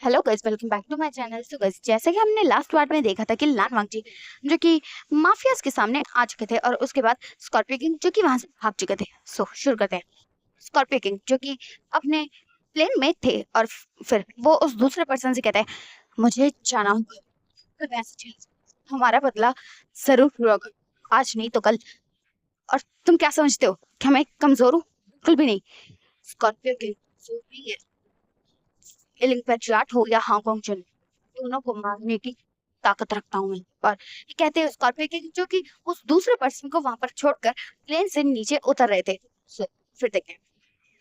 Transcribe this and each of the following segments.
Hello guys, welcome back to my channel. So guys, जैसे कि हमने लास्ट पार्ट में देखा था कि लान वांगजी जो कि माफियाज के सामने आ चुके थे और उसके बाद स्कॉर्पियो किंग जो कि वहां से भाग चुके थे। सो शुरू करते हैं। स्कॉर्पियो किंग जो कि अपने प्लेन में थे और फिर वो उस दूसरे पर्सन से कहते हैं, मुझे जाना होगा, तो वैसे चल, हमारा बदला जरूर पूरा होगा, आज नहीं तो कल। और तुम क्या समझते हो कि मैं कमजोर हूँ? बिल्कुल भी नहीं। स्कॉर्पियो किंग जो भी है, इलिंग पेट्रियाट हो या हांगकांग चुन, दोनों को मारने की ताकत रखता हूँ मैं। और ये कहते हैं स्कॉर्पियो किंग जो कि उस दूसरे पर्सन को वहां पर छोड़कर प्लेन से नीचे उतर रहे थे। So, फिर देखते हैं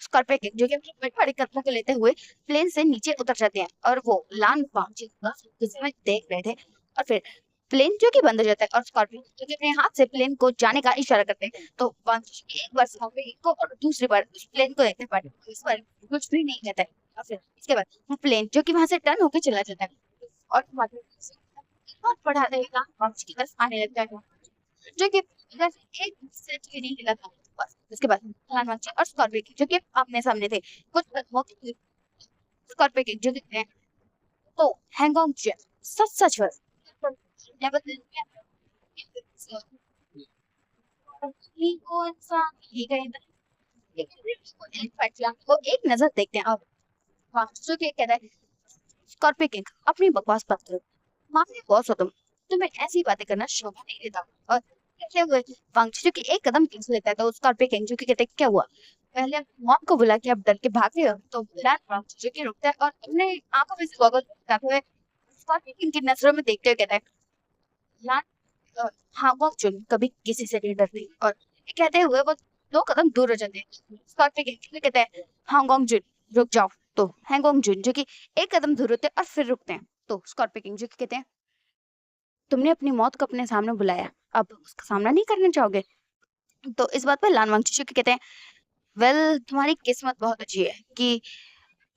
स्कॉर्पियो किंग जो कि अपने बड़े बड़े कदमों को लेते हुए प्लेन से नीचे उतर जाते हैं और वो लान वांगजी का किसी में देख रहे थे। और फिर प्लेन जो कि बंद हो जाता है और स्कॉर्पियो जो कि अपने हाथ से प्लेन को जाने का इशारा करते हैं। तो वांगजी एक बार स्कॉर्पियो को और दूसरी बार उस प्लेन को देखते हैं, पर इस बार कुछ भी नहीं कहता है। और फिर इसके बाद वो प्लेन जो कि वहां से टर्न होकर चला जाता है और बहुत बढ़ा देगा वापसी की तरफ आने लग जाएगा, जो कि इधर से एक सेट भी नहीं हिला था। बस उसके बाद प्रधानमंत्री और स्कॉर्पियो की जो कि आमने सामने थे, कुछ कदमों की स्कॉर्पियो की जो कि तो हैंगऑंग जे सच सच बस को इंसान ही गए को एक नजर देखते हैं। अब वहाँ जो कि कहता है, स्कॉर्पियो किंग अपनी बकवास बंद करो, माफी बॉस हो तुम, तुम्हें ऐसी बातें करना शोभा नहीं देता। और कहते हुए वांगची जो कि एक कदम पीछे लेता है तो स्कॉर्पियो किंग जो कि कहते हैं, क्या हुआ? पहले मॉम को बुला के अब डर के भाग रहे हो? तो बुला वांगची जो कि रुकता है और अपने आंखों में से गॉगल हटाते हुए स्कॉर्पियो किंग की नजरों में देखते हुए कहता है, लान हांगकांग चुन कभी किसी से नहीं डरती। और ये कहते हुए वो दो कदम दूर हो जाते हैं। स्कॉर्पियो किंग कहते हैं, हांगकांग चुन रुक जाओ। तो हैंगकांग जुन जो कि एक कदम दूर होते हैं और फिर रुकते हैं। तो स्कॉर्पियो किंग जो कि कहते हैं, तुमने अपनी मौत को अपने सामने बुलाया, अब उसका सामना नहीं करना चाहोगे? तो इस बात पर लान वांगचुक जो कि कहते हैं, वेल तुम्हारी किस्मत बहुत अच्छी है कि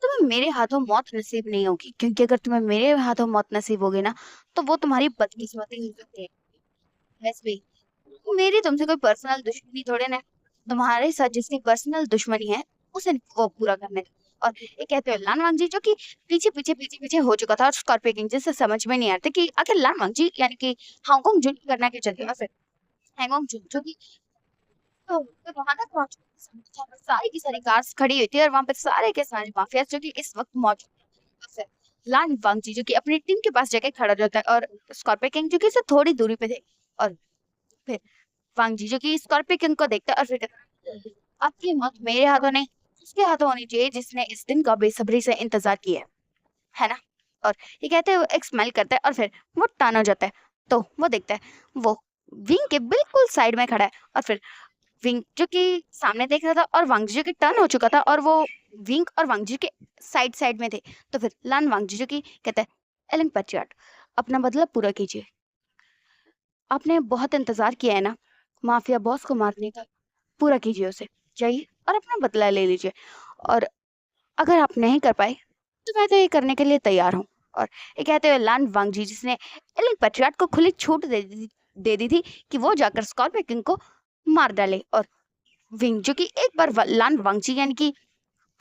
तुम्हें मेरे हाथों मौत नसीब नहीं होगी, क्योंकि अगर तुम्हें मेरे हाथों मौत नसीब होगी ना, तो वो तुम्हारी बदकिस्मती हो सकती है। वैसे भी मेरी तुमसे कोई पर्सनल दुश्मनी थोड़े ना है। तुम्हारे साथ जिसकी पर्सनल दुश्मनी है उसे वो पूरा करने दो। और ये कहते हैं लान वांगजी जो कि पीछे हो चुका था और स्कॉर्पियो किंग जिससे समझ में नहीं आता कि आखिर लान वांगजी यानी कि हांगकांग जुन करना क्या चाहते हैं। और फिर हैंगकांग जुन जो कि तो वहां तक पहुंच, जहाँ पर सारी की सारी कार्स खड़ी हुई थी और वहां पर सारे के सारे माफिया जो कि इस वक्त मौजूद थे। और फिर लान वांगजी जो कि अपनी टीम के पास जाके खड़ा रहता है और स्कॉर्पियो किंग जो कि इससे थोड़ी दूरी पे थे। और फिर वांगजी जो कि स्कॉर्पियो किंग को देखता है और फिर कहता है, आपकी मौत मेरे हाथों नहीं, उसके हाथों होनी चाहिए जिसने इस दिन का बेसब्री से इंतजार किया है ना? और ये कहते हुए एक स्माइल करता है और फिर वो टर्न हो जाता है। तो वो देखता है, वो विंग के बिल्कुल साइड में खड़ा है। और फिर विंग जो कि सामने देख रहा था और वांगजी जो कि टर्न हो चुका था और वो विंग और वांगजी के साइड साइड में थे। तो फिर लान वांगजी जो कि कहता है, एलन पैट्रियट, अपना बदला पूरा कीजिए। आपने बहुत इंतजार किया है ना माफिया बॉस को मारने का, पूरा कीजिए उसे, जाइए और अपना बदला ले लीजिए। और अगर आप नहीं कर पाए तो मैं तो ये करने के लिए तैयार हूँ। और ये कहते हुए लान वांगजी जिसने एलिन पेट्रियाट को खुली छूट दे दी थी कि वो जाकर स्कॉर्पियो किंग को मार डाले। और विंग जो कि एक बार लान वांगजी यानी कि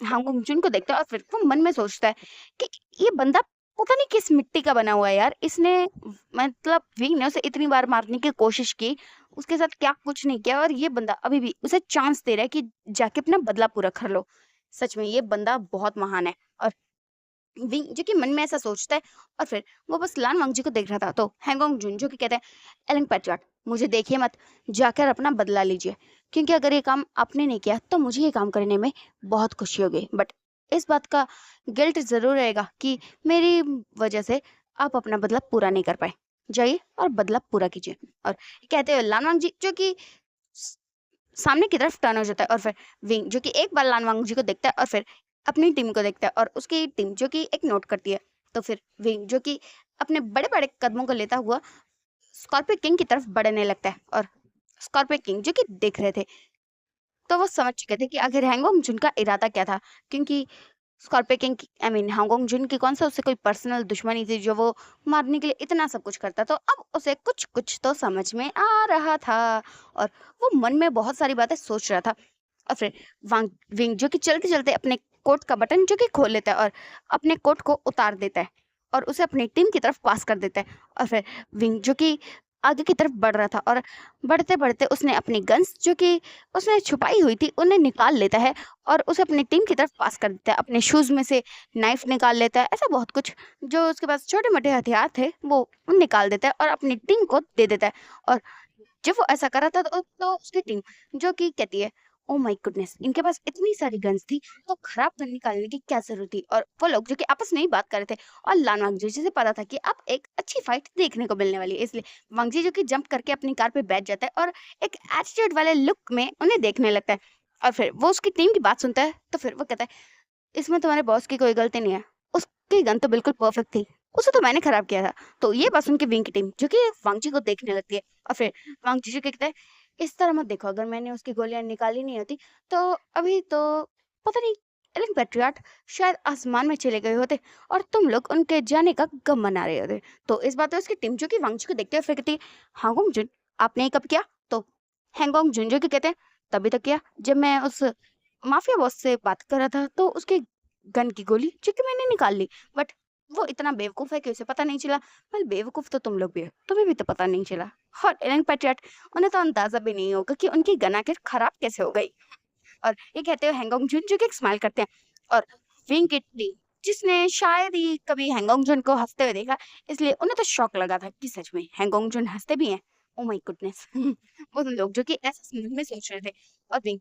हांगकांग जुन को देखता है और फिर वो मन में सोचता है कि ये बंदा पता नहीं किस मिट्टी का बना हुआ है यार, इसने मतलब विंग ने उसे इतनी बार मारने की कोशिश की, उसके साथ क्या कुछ नहीं किया और ये बंदा अभी भी उसे चांस दे रहा है कि जाके अपना बदला पूरा कर लो। सच में ये बंदा बहुत महान है। और विंग जो कि मन में ऐसा सोचता है और फिर वो बस लान वांगजी को देख रहा था। तो हैंगोंग जुन जो कि कहते हैं, एलन पैट्रियट, मुझे देखिए मत, जाकर अपना बदला लीजिए, क्योंकि अगर ये काम आपने नहीं किया तो मुझे ये काम करने में बहुत खुशी होगी, बट इस बात का गिल्ट जरूर रहेगा कि मेरी वजह से आप अपना बदला पूरा नहीं कर पाए। जाइए और बदला पूरा कीजिए। और कहते हुए लान वांगजी जो कि सामने की तरफ टर्न हो जाता है और फिर विंग जो कि एक बार लान वांगजी को देखता है और फिर अपनी टीम को देखता है और उसकी टीम जो कि एक नोट करती है। तो फिर विंग जो कि अपने बड़े बड़े कदमों को लेता हुआ स्कॉर्पियो किंग की तरफ बढ़ने लगता है। और स्कॉर्पियो किंग जो कि देख रहे थे, तो वो समझ चुके थे कि आखिर हैंगोंग जुन का इरादा क्या था, क्योंकि Scorpio king I mean Hong Kong जुन की कौन सा उससे कोई पर्सनल दुश्मनी थी जो वो मारने के लिए इतना सब कुछ करता। तो अब उसे कुछ कुछ तो समझ में आ रहा था और वो मन में बहुत सारी बातें सोच रहा था। और फिर वांग विंग जो कि चलते चलते अपने कोट का बटन जो कि खोल लेता है और अपने कोट को उतार देता है और उसे अपनी टीम की तरफ पास कर देता है। और फिर विंग जो कि आगे की तरफ बढ़ रहा था और बढ़ते बढ़ते उसने अपनी गन्स जो कि उसने छुपाई हुई थी उन्हें निकाल लेता है और उसे अपनी टीम की तरफ पास कर देता है। अपने शूज़ में से नाइफ निकाल लेता है, ऐसा बहुत कुछ जो उसके पास छोटे मोटे हथियार थे वो निकाल देता है और अपनी टीम को दे देता है। और जब वो ऐसा कर रहा था तो उसकी टीम जो कि कहती है, ओ माय गुडनेस, इनके पास इतनी सारी गन्स थी तो खराब गन निकालने की क्या जरूरत थी। और वो लोग जो कि आपस में ही बात कर रहे थे और लान वांगजी से पता था कि अब एक अच्छी फाइट देखने को मिलने वाली है, इसलिए वांगजी जो कि जंप करके अपनी कार पे बैठ जाता है और एक एटीट्यूड वाले लुक में उन्हें देखने लगता है। और फिर वो उसकी टीम की बात सुनता है तो फिर वो कहता है, इसमें तुम्हारे बॉस की कोई गलती नहीं है, उसकी गन तो बिल्कुल परफेक्ट थी, उसे तो मैंने खराब किया था। तो ये बात सुन के विंग की टीम जो कि वांगजी को देखने लगती है और फिर वांगजी जो कहता है, इस तरह मत देखो, अगर मैंने उसकी गोलियां निकाली नहीं होती तो अभी तो पता नहीं एलिंग पैट्रियट शायद आसमान में चले गए होते और तुम लोग उनके जाने का गम मना रहे होते। तो इस बात पे उसकी टीम जो कि वांगजी को देखते हुए फिर कहती है, हांगोंग जुन, आपने ये कब किया? तो हैंगोंग जुन जो कि कहते हैं, तभी तक किया जब मैं उस माफिया बॉस से बात कर रहा था तो उसके गन की गोली जो कि मैंने निकाल ली, बट वो इतना बेवकूफ है कि उसे पता नहीं चला। वेल बेवकूफ तो तुम लोग भी हो, तुम्हें भी तो पता नहीं चला। और एलन पैट्रियट, उन्हें तो अंदाजा भी नहीं होगा कि उनकी गन आखिर खराब कैसे हो गई। और ये कहते हुए हैंगोंग जुन जो कि एक स्माइल करते हैं और विंग की टीम जिसने शायद ही कभी हैंगोंग जुन को हंसते हुए देखा, इसलिए उन्हें तो शौक लगा था कि सच में हैंगोंग जुन हंसते भी हैं। ओ माय गुडनेस वो लोग जो कि ऐसे में सोच रहे थे। और विंग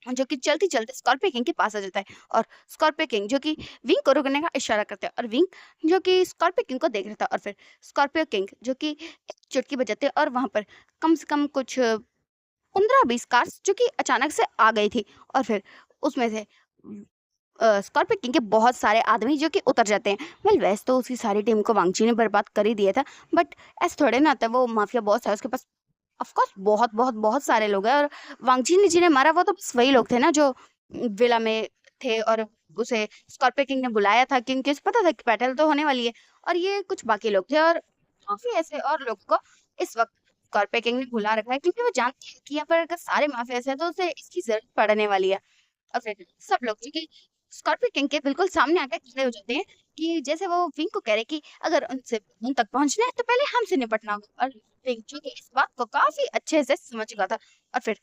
जो कि चलते-चलते स्कॉर्पियो किंग के पास आ जाता है और स्कॉर्पियो किंग जो कि विंग को रोकने का इशारा करता है और विंग जो कि स्कॉर्पियो किंग को देख रहा था और फिर स्कॉर्पियो किंग जो कि एक चुटकी बजाते हैं और वहां पर कम से कम कुछ 15-20 कार्स जो कि अचानक से आ गई थी और फिर उसमें से स्कॉर्पियो किंग के बहुत सारे आदमी जो कि उतर जाते हैं। वेल वैसे तो उसकी सारी टीम को वांगची ने बर्बाद कर ही दिया था, बट ऐसे थोड़े ना होता है, वो माफिया बॉस है, उसके पास ऑफ कोर्स बहुत बहुत बहुत सारे लोग हैं। और वांगची ने जिन्हें मारा वो तो बस वही लोग थे ना जो विला में थे और उसे स्कॉर्पियो किंग ने बुलाया था क्योंकि उसे पता था कि बैटल तो होने वाली है। और ये कुछ बाकी लोग थे और काफी ऐसे और लोग को इस वक्त स्कॉर्पियो किंग ने बुला रखा है क्योंकि वो जानती है कि यहाँ पर अगर सारे माफिया ऐसे हैं तो उसे इसकी जरूरत पड़ने वाली है। और फिर सब लोग जो कि स्कॉर्पियो किंग के बिल्कुल सामने आकर खड़े हो जाते हैं कि जैसे वो विंग को कह रहे कि अगर उनसे उन तक पहुंचना है तो पहले हमसे निपटना होगा। और विंग जो कि इस बात को काफी अच्छे से समझ चुका था। और फिर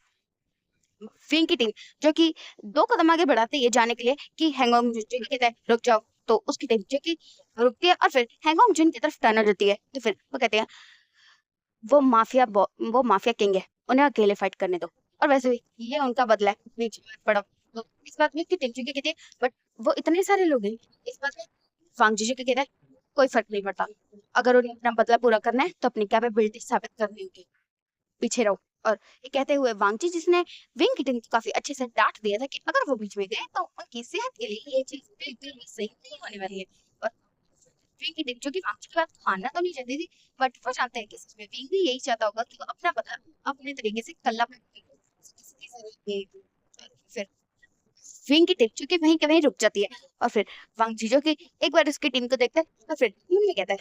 विंग की टीम जो कि 2 कदम आगे बढ़ाते ये जाने के लिए कि हैंगओंग जुन जो कि कहता है रुक जाओ, तो उसकी टीम जो कि रुकती है और फिर हैंगओंग जुन की तरफ टर्न हो जाती है। तो फिर वो कहते हैं, वो माफिया किंग है, उन्हें अकेले फाइट करने दो और वैसे भी ये उनका बदला है, बीच में मत पड़ो। तो इस बात में उसकी टीम जो कि कहती है, बट वो इतने सारे लोग हैं, इस बात में वांग जीजू क्या कहता है, कोई फर्क नहीं पड़ता, अगर उन्हें अपना बदला पूरा करना है तो अपनी कैपेबिलिटी साबित करनी होगी, पीछे रहो। और ये कहते हुए वांगची जिसने विंग की टीम को काफी अच्छे से डांट दिया था कि अगर वो बीच में गए तो उनकी सेहत के लिए ये चीज बिल्कुल भी सही नहीं होने वाली है। और विंग की टीम जो कि वांगची की बात मानना तो नहीं चाहती थी, बट वो जानते हैं कि सच में विंग भी यही चाहता होगा कि वो अपना बदला अपने तरीके से कल्ला फिर विंग की टीम जो कि वहीं के वहीं रुक जाती है। और फिर वांग जीजो की एक बार उसकी टीम को देखता है तो फिर उन्हें कहता है,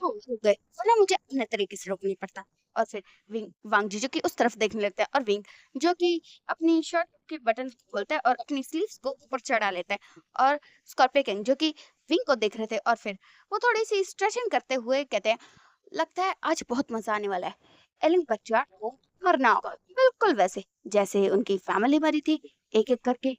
हाँ, रुक गए, वरना मुझे अपने तरीके से रोकना पड़ता। और फिर विंग वांग जीजो की उस तरफ देखने लगता है और विंग जो कि अपनी शर्ट के बटन खोलता है और अपनी स्लीव्स को ऊपर चढ़ा लेता है। और स्कॉर्पियो किंग जो कि विंग को देख रहे थे और फिर वो थोड़ी सी स्ट्रेचिंग करते हुए कहते हैं, लगता है आज बहुत मजा आने वाला है, एलिंग बच्चाट को मरना होगा बिल्कुल वैसे जैसे उनकी फैमिली मरी थी, एक एक करके।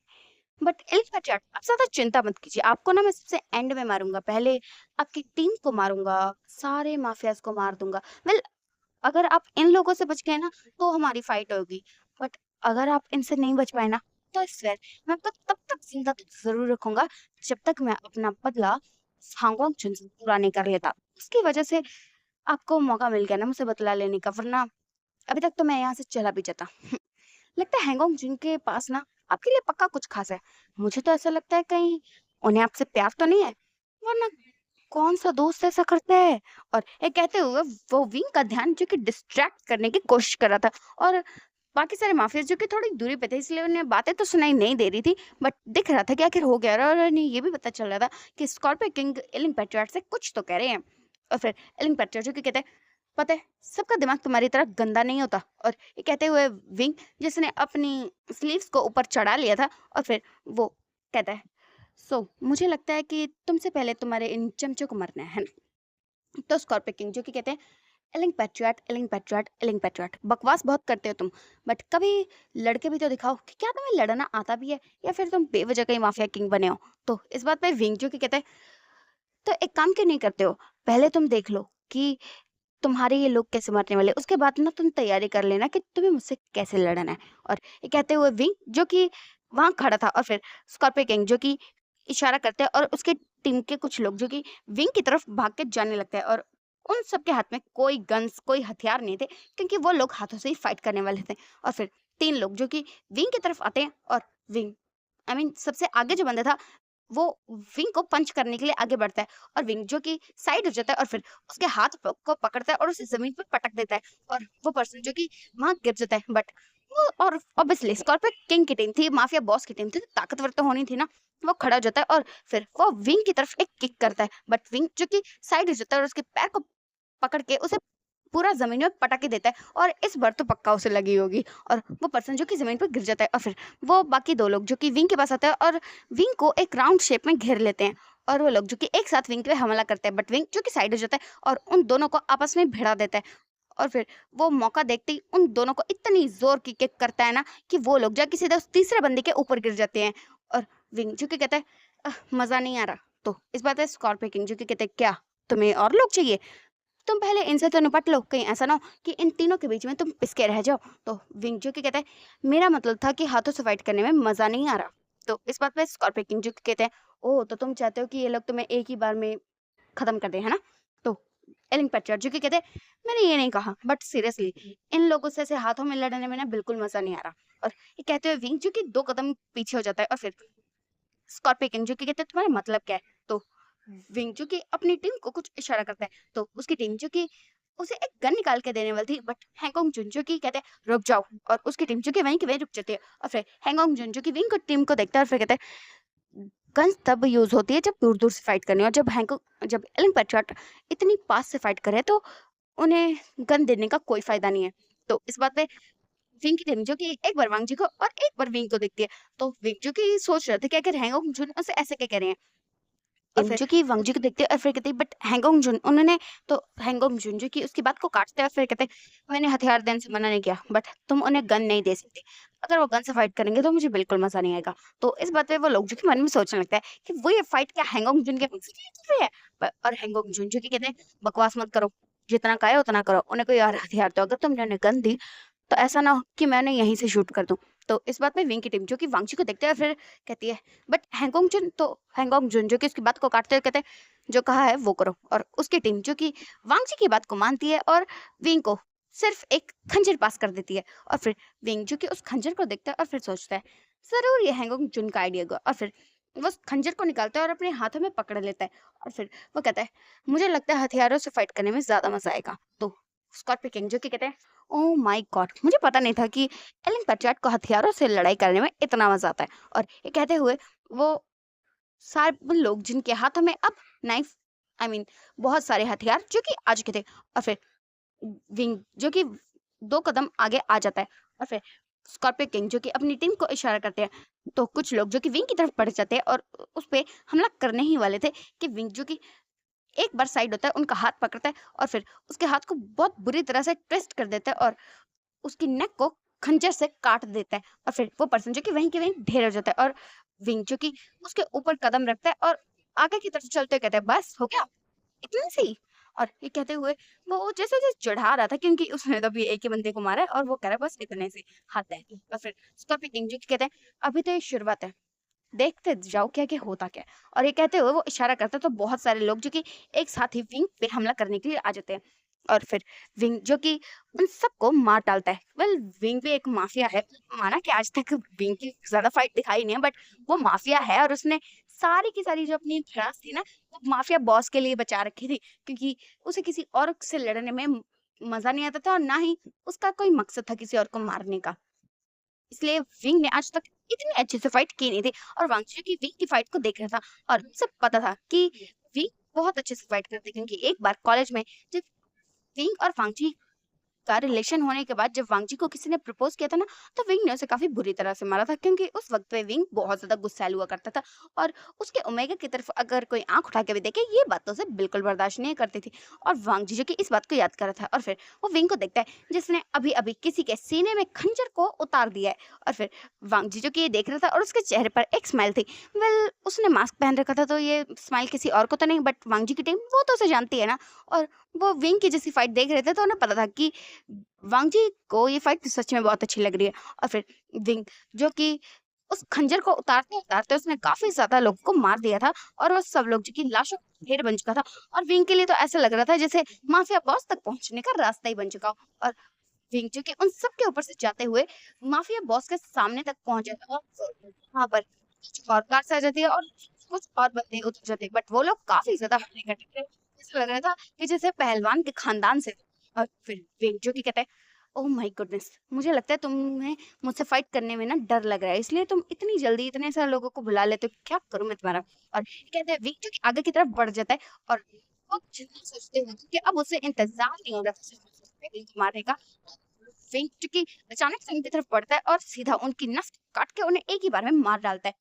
बट एलिफा चैट, आप ज्यादा चिंता मत कीजिए, आपको ना मैं सबसे एंड में मारूंगा, पहले आपकी टीम को मारूंगा, सारे माफियाज को मार दूंगा। वेल अगर आप इन लोगों से बच गए ना तो हमारी फाइट होगी, बट अगर आप इनसे नहीं बच पाए ना तो इस बार मैं आपको तब तक जिंदा तो जरूर रखूंगा जब तक मैं अपना बदला हांगकांग चुन से पूरा नहीं कर लेता। उसकी वजह से आपको मौका मिल गया ना मुझसे बदला लेने का, वरना अभी तक तो मैं यहाँ से चला भी जाता। लगता है हैंगकांग जिनके पास ना आपके लिए पक्का कुछ खास है। मुझे तो ऐसा लगता है कहीं उन्हें आपसे प्यार तो नहीं है, वरना कौन सा दोस्त ऐसा करता है। और ये कहते हुए वो विंग का ध्यान जो कि डिस्ट्रैक्ट करने की कोशिश कर रहा था और बाकी सारे माफिया जो कि थोड़ी दूरी पे थे इसलिए उन्हें बातें तो सुनाई नहीं दे रही थी, बट दिख रहा था कि आखिर हो गया। और उन्हें ये भी पता चल रहा था कि स्कॉर्पियो किंग एलिंग पैट्रियट से कुछ तो कह रहे हैं। और फिर एलिंग पैट्रियट जो कि कहते हैं, पता है सबका दिमाग तुम्हारी तरह गंदा नहीं होता। और ये कहते हुए विंग जिसने अपनी स्लीव्स को ऊपर चढ़ा लिया था और फिर वो कहता है, मुझे लगता है कि तुमसे पहले तुम्हारे इन चमचों को मरना है ना? तो स्कॉर्पियो किंग जो कि कहते हैं, एलिंग पैट्रियट, एलिंग पैट्रियट, एलिंग पैट्रियट, बकवास बहुत करते हो तुम, बट कभी लड़के भी तो दिखाओ कि क्या तुम्हें लड़ना आता भी है, या फिर तुम बेवजह का ही माफिया किंग बने हो। तो इस बात पे विंग जो कि कहते हैं, तो एक काम क्यों नहीं करते हो, पहले तुम देख लो कि तुम्हारे ये लोग कैसे मरने वाले, उसके बाद ना तुम तैयारी कर लेना कि तुम्हें मुझसे कैसे लड़ना है। और ये कहते हुए विंग जो कि वहां खड़ा था, और फिर स्कॉर्पियो किंग जो कि इशारा करते हैं, और उसके टीम के कुछ लोग जो कि विंग की तरफ भाग के जाने लगते हैं, और उन सबके हाथ में कोई गन्स, कोई हथियार नहीं थे, क्योंकि वो लोग हाथों से ही फाइट करने वाले थे। और फिर 3 लोग जो कि विंग की तरफ आते हैं, और विंग सबसे आगे जो बंदा था, वो विंग को पंच करने के लिए आगे बढ़ता है, और विंग जो कि साइड हो जाता है, और फिर उसके को पकड़ता है और उसे जमीन पर पटक देता है, और वो पर्सन जो कि वहां गिर जाता है। बट वो, और ऑब्वियसली स्कॉर्पियो किंग की टीम थी, माफिया बॉस की टीम थी, तो ताकतवर तो होनी थी ना। वो खड़ा हो जाता है, और फिर वो विंग की तरफ एक किक करता है, बट विंग जो कि साइड हो जाता है और उसके पैर को पकड़ के उसे पूरा ज़मीन में पटक के देता है, और इस बार तो पक्का उसे लगी होगी, और वो पर्सन जो कि ज़मीन पर गिर जाता है। और फिर वो बाकी 2 लोग जो कि विंग के पास आते हैं, और विंग को एक राउंड शेप में घेर लेते हैं, और वो लोग जो कि एक साथ विंग पे हमला करते हैं, बट विंग जो कि साइड हो जाता है और उन दोनों को आपस में भिड़ा देता है। और फिर वो मौका देखते ही उन दोनों को इतनी ज़ोर की किक करता है ना, कि वो लोग जाके सीधा उस तीसरे बंदे के ऊपर गिर जाते हैं। और विंग जो कि कहता है, मज़ा नहीं आ रहा। तो इस बात पे स्कॉर्पियो किंग जो कि कहते हैं, क्या तुम्हें और लोग चाहिए? तुम पहले इनसे तो निपट लो, कहीं ऐसा ना हो कि इन तीनों के बीच में तुम पिसके रह जाओ। तो विंग जो कि कहता है, मेरा मतलब था कि हाथों से फाइट करने में मजा नहीं आ रहा। तो इस बात पे स्कॉर्पियो किंग जो कि कहते हैं, ओह, तो तुम चाहते हो कि ये लोग तुम्हें एक ही बार में खत्म कर दे, है ना? तो एलिंग पैट्रियट जो कि कहते हैं, मैंने ये नहीं कहा, बट सीरियसली इन लोगों से ऐसे हाथों में लड़ने में ना बिल्कुल मजा नहीं आ रहा। और ये कहते हुए विंग जो कि 2 कदम पीछे हो जाता है, और फिर स्कॉर्पियो किंग जो कि कहते हैं, तुम्हारा मतलब क्या है? तो विंग जो कि अपनी टीम को कुछ इशारा करता है, तो उसकी टीम जो कि उसे एक गन निकाल के देने वाली थी, बट हैंगोंग जुन जो कि कहते हैं, रुक जाओ, और उसकी टीम जो कि वहीं की वहीं रुक जाती है। और फिर हैंगोंग जुन जो कि विंग को टीम को देखता है, और फिर कहता है, गन्स तब यूज होती है जब दूर दूर से फाइट करनी हो, और जब एलिंग पैट्रियट इतनी पास से फाइट करे तो उन्हें गन देने का कोई फायदा नहीं है। तो इस बात पे विंग की टीम जो कि एक बार वांग जी को और एक बार विंग को देखती है, तो विंग जो कि सोच रहे थे कि अगर हैंगोंग जुन उसे ऐसे क्या कह रहे हैं, और फिर जो कि वांग जी को देखते हैं, और फिर कहते हैं, बट हैंगोंग जुन उन्होंने, तो हैंगोंग जुन जो कि उसकी बात को काटते हैं, और फिर कहते हैं, मैंने हथियार देने से मना नहीं किया, बट तुम उन्हें गन नहीं दे सकते, अगर वो गन से फाइट करेंगे तो मुझे बिल्कुल मजा नहीं आएगा। तो इस बात पे वो लोग जो कि मन में सोचने लगता है कि वो ये फाइट क्या हैंगोंग जुन के पक्ष में कर रहे हैं। और हैंगोंग जुन जो कि कहते हैं, बकवास मत करो, जितना कहे उतना करो, उन्हें कोई और हथियार दो, अगर तुमने उन्हें गन दी तो ऐसा ना हो कि मैं उन्हें यहीं से शूट कर दूं। तो इस बात में विंग की टीम जो कि वांगची को देखते हैं, और फिर कहती है, बट हैंगोंग जुन जो कि उसकी बात को काटते हुए कहते हैं, जो कहा है वो करो। और उसकी टीम जो कि वांगची की बात को मानती है, और विंग को सिर्फ एक खंजर पास कर देती है। और फिर विंग जो कि उस खंजर को देखता है, और फिर सोचता है, जरूर ये हैंगोंग जुन का आइडिया होगा। और फिर वो उस खंजर को निकालता है और अपने हाथों में पकड़ लेता है। और फिर वो कहता है, मुझे लगता है हथियारों से फाइट करने में ज्यादा मजा आएगा। तो स्कॉर्पियो किंग जो कि कहते हैं, ओह माय गॉड, मुझे पता नहीं था कि एलन पैट्रियट को हथियारों से लड़ाई करने में इतना मजा आता है। और ये कहते हुए वो सारे लोग जिनके हाथों में अब नाइफ, बहुत सारे हथियार जो कि आ चुके थे, और फिर विंग जो कि 2 कदम आगे आ जाता है, और फिर स्कॉर्पियो किंग जो कि अपनी टीम को इशारा करते हैं, तो कुछ लोग जो कि विंग की तरफ बढ़ जाते हैं और उस पे हमला करने ही वाले थे, कि विंग जो कि एक बार साइड होता है, उनका हाथ पकड़ता है, और फिर उसके हाथ को बहुत बुरी तरह से ट्विस्ट कर देता है, और उसकी नेक को खंजर से काट देता है। और फिर वो पर्सन जो कि वहीं के वहीं ढेर हो जाता है, और विंग जो कि उसके ऊपर कदम रखता है, और आगे की तरफ चलते कहते हैं, बस हो गया, इतना सी। और ये कहते हुए वो जैसे जैसे चढ़ा रहा था, क्योंकि उसने तो अभी एक ही बंदे को मारा है, और वो कह रहा है बस इतने से हाथ है। और फिर स्कॉर्पियो किंग जी कहते हैं, अभी तो ये शुरुआत है, देखते जाओ क्या क्या होता क्या है। और ये कहते हुए वो इशारा करता है, तो बहुत सारे लोग जो कि एक साथ ही विंग पे हमला करने के लिए आ जाते हैं, और फिर विंग जो कि उन सबको मार डालता है। विंग भी एक माफिया है, माना कि आज तक विंग की ज्यादा फाइट दिखाई नहीं है, बट वो माफिया है, और उसने सारी की सारी जो अपनी भड़ास थी ना, वो माफिया बॉस के लिए बचा रखी थी, क्योंकि उसे किसी और से लड़ने में मजा नहीं आता था, और ना ही उसका कोई मकसद था किसी और को मारने का। इसलिए विंग ने आज तक इतनी अच्छे से फाइट की नहीं थी, और वांगची की विंग की फाइट को देख रहा था, और सब पता था कि विंग बहुत अच्छे से फाइट करती, क्योंकि एक बार कॉलेज में जब विंग और वांगची का रिलेशन होने के बाद जब वांगजी को किसी ने प्रपोज किया था ना, तो विंग ने उसे काफी बुरी तरह से मारा था, क्योंकि उस वक्त पे विंग बहुत ज्यादा गुस्सैल हुआ करता था और उसके ओमेगा की तरफ अगर कोई आंख उठा के भी देखे ये बात तो उसे बिल्कुल बर्दाश्त नहीं करती थी। और वांगजी जो कि इस बात को याद कर रहा था, और फिर वो विंग को देखता है जिसने अभी अभी किसी के सीने में खंजर को उतार दिया है। और फिर वांगजी जो कि ये देख रहा था और उसके चेहरे पर एक स्माइल थी। वेल, उसने मास्क पहन रखा था तो ये स्माइल किसी और को तो नहीं, बट वांगजी की टीम वो तो उसे जानती है ना। और वो विंग की जैसी फाइट देख रहे थे तो उन्हें पता था कि वांगजी को ये फाइट सच में बहुत अच्छी लग रही है। और फिर विंग जो कि उस खंजर को उतारते उतारते उसने काफी ज्यादा लोगों को मार दिया था, और वो सब लोग जो कि लाशों का ढेर बन चुका था। और विंग के लिए तो ऐसा लग रहा था जैसे माफिया बॉस तक पहुंचने का रास्ता ही बन चुका हो। और विंग जो कि उन सब के ऊपर से जाते हुए माफिया बॉस के सामने तक पहुंच जाता है, और वहां पर कुछ और कार आ जाती है और कुछ और बंदे उतर जाते हैं, बट वो लोग काफी ज्यादा हल्ले करते थे। ऐसा लग रहा था कि जैसे पहलवान के खानदान से थे। और फिर विंग जो कि कहता है, ओह माय गुडनेस, मुझे लगता है तुम्हें मुझसे फाइट करने में ना डर लग रहा है, इसलिए तुम इतनी जल्दी इतने सारे लोगों को बुला लेते हो, क्या करूं मैं तुम्हारा। और कहते हैं विंग जो कि आगे की तरफ बढ़ जाता है, और वो जितना सोचते हैं कि अब उसे इंतजार नहीं हो रहा था विंग को मारने का। विंग जो कि अचानक से उनकी तरफ बढ़ता है और सीधा उनकी नस काट के उन्हें एक ही बार में मार डालता है।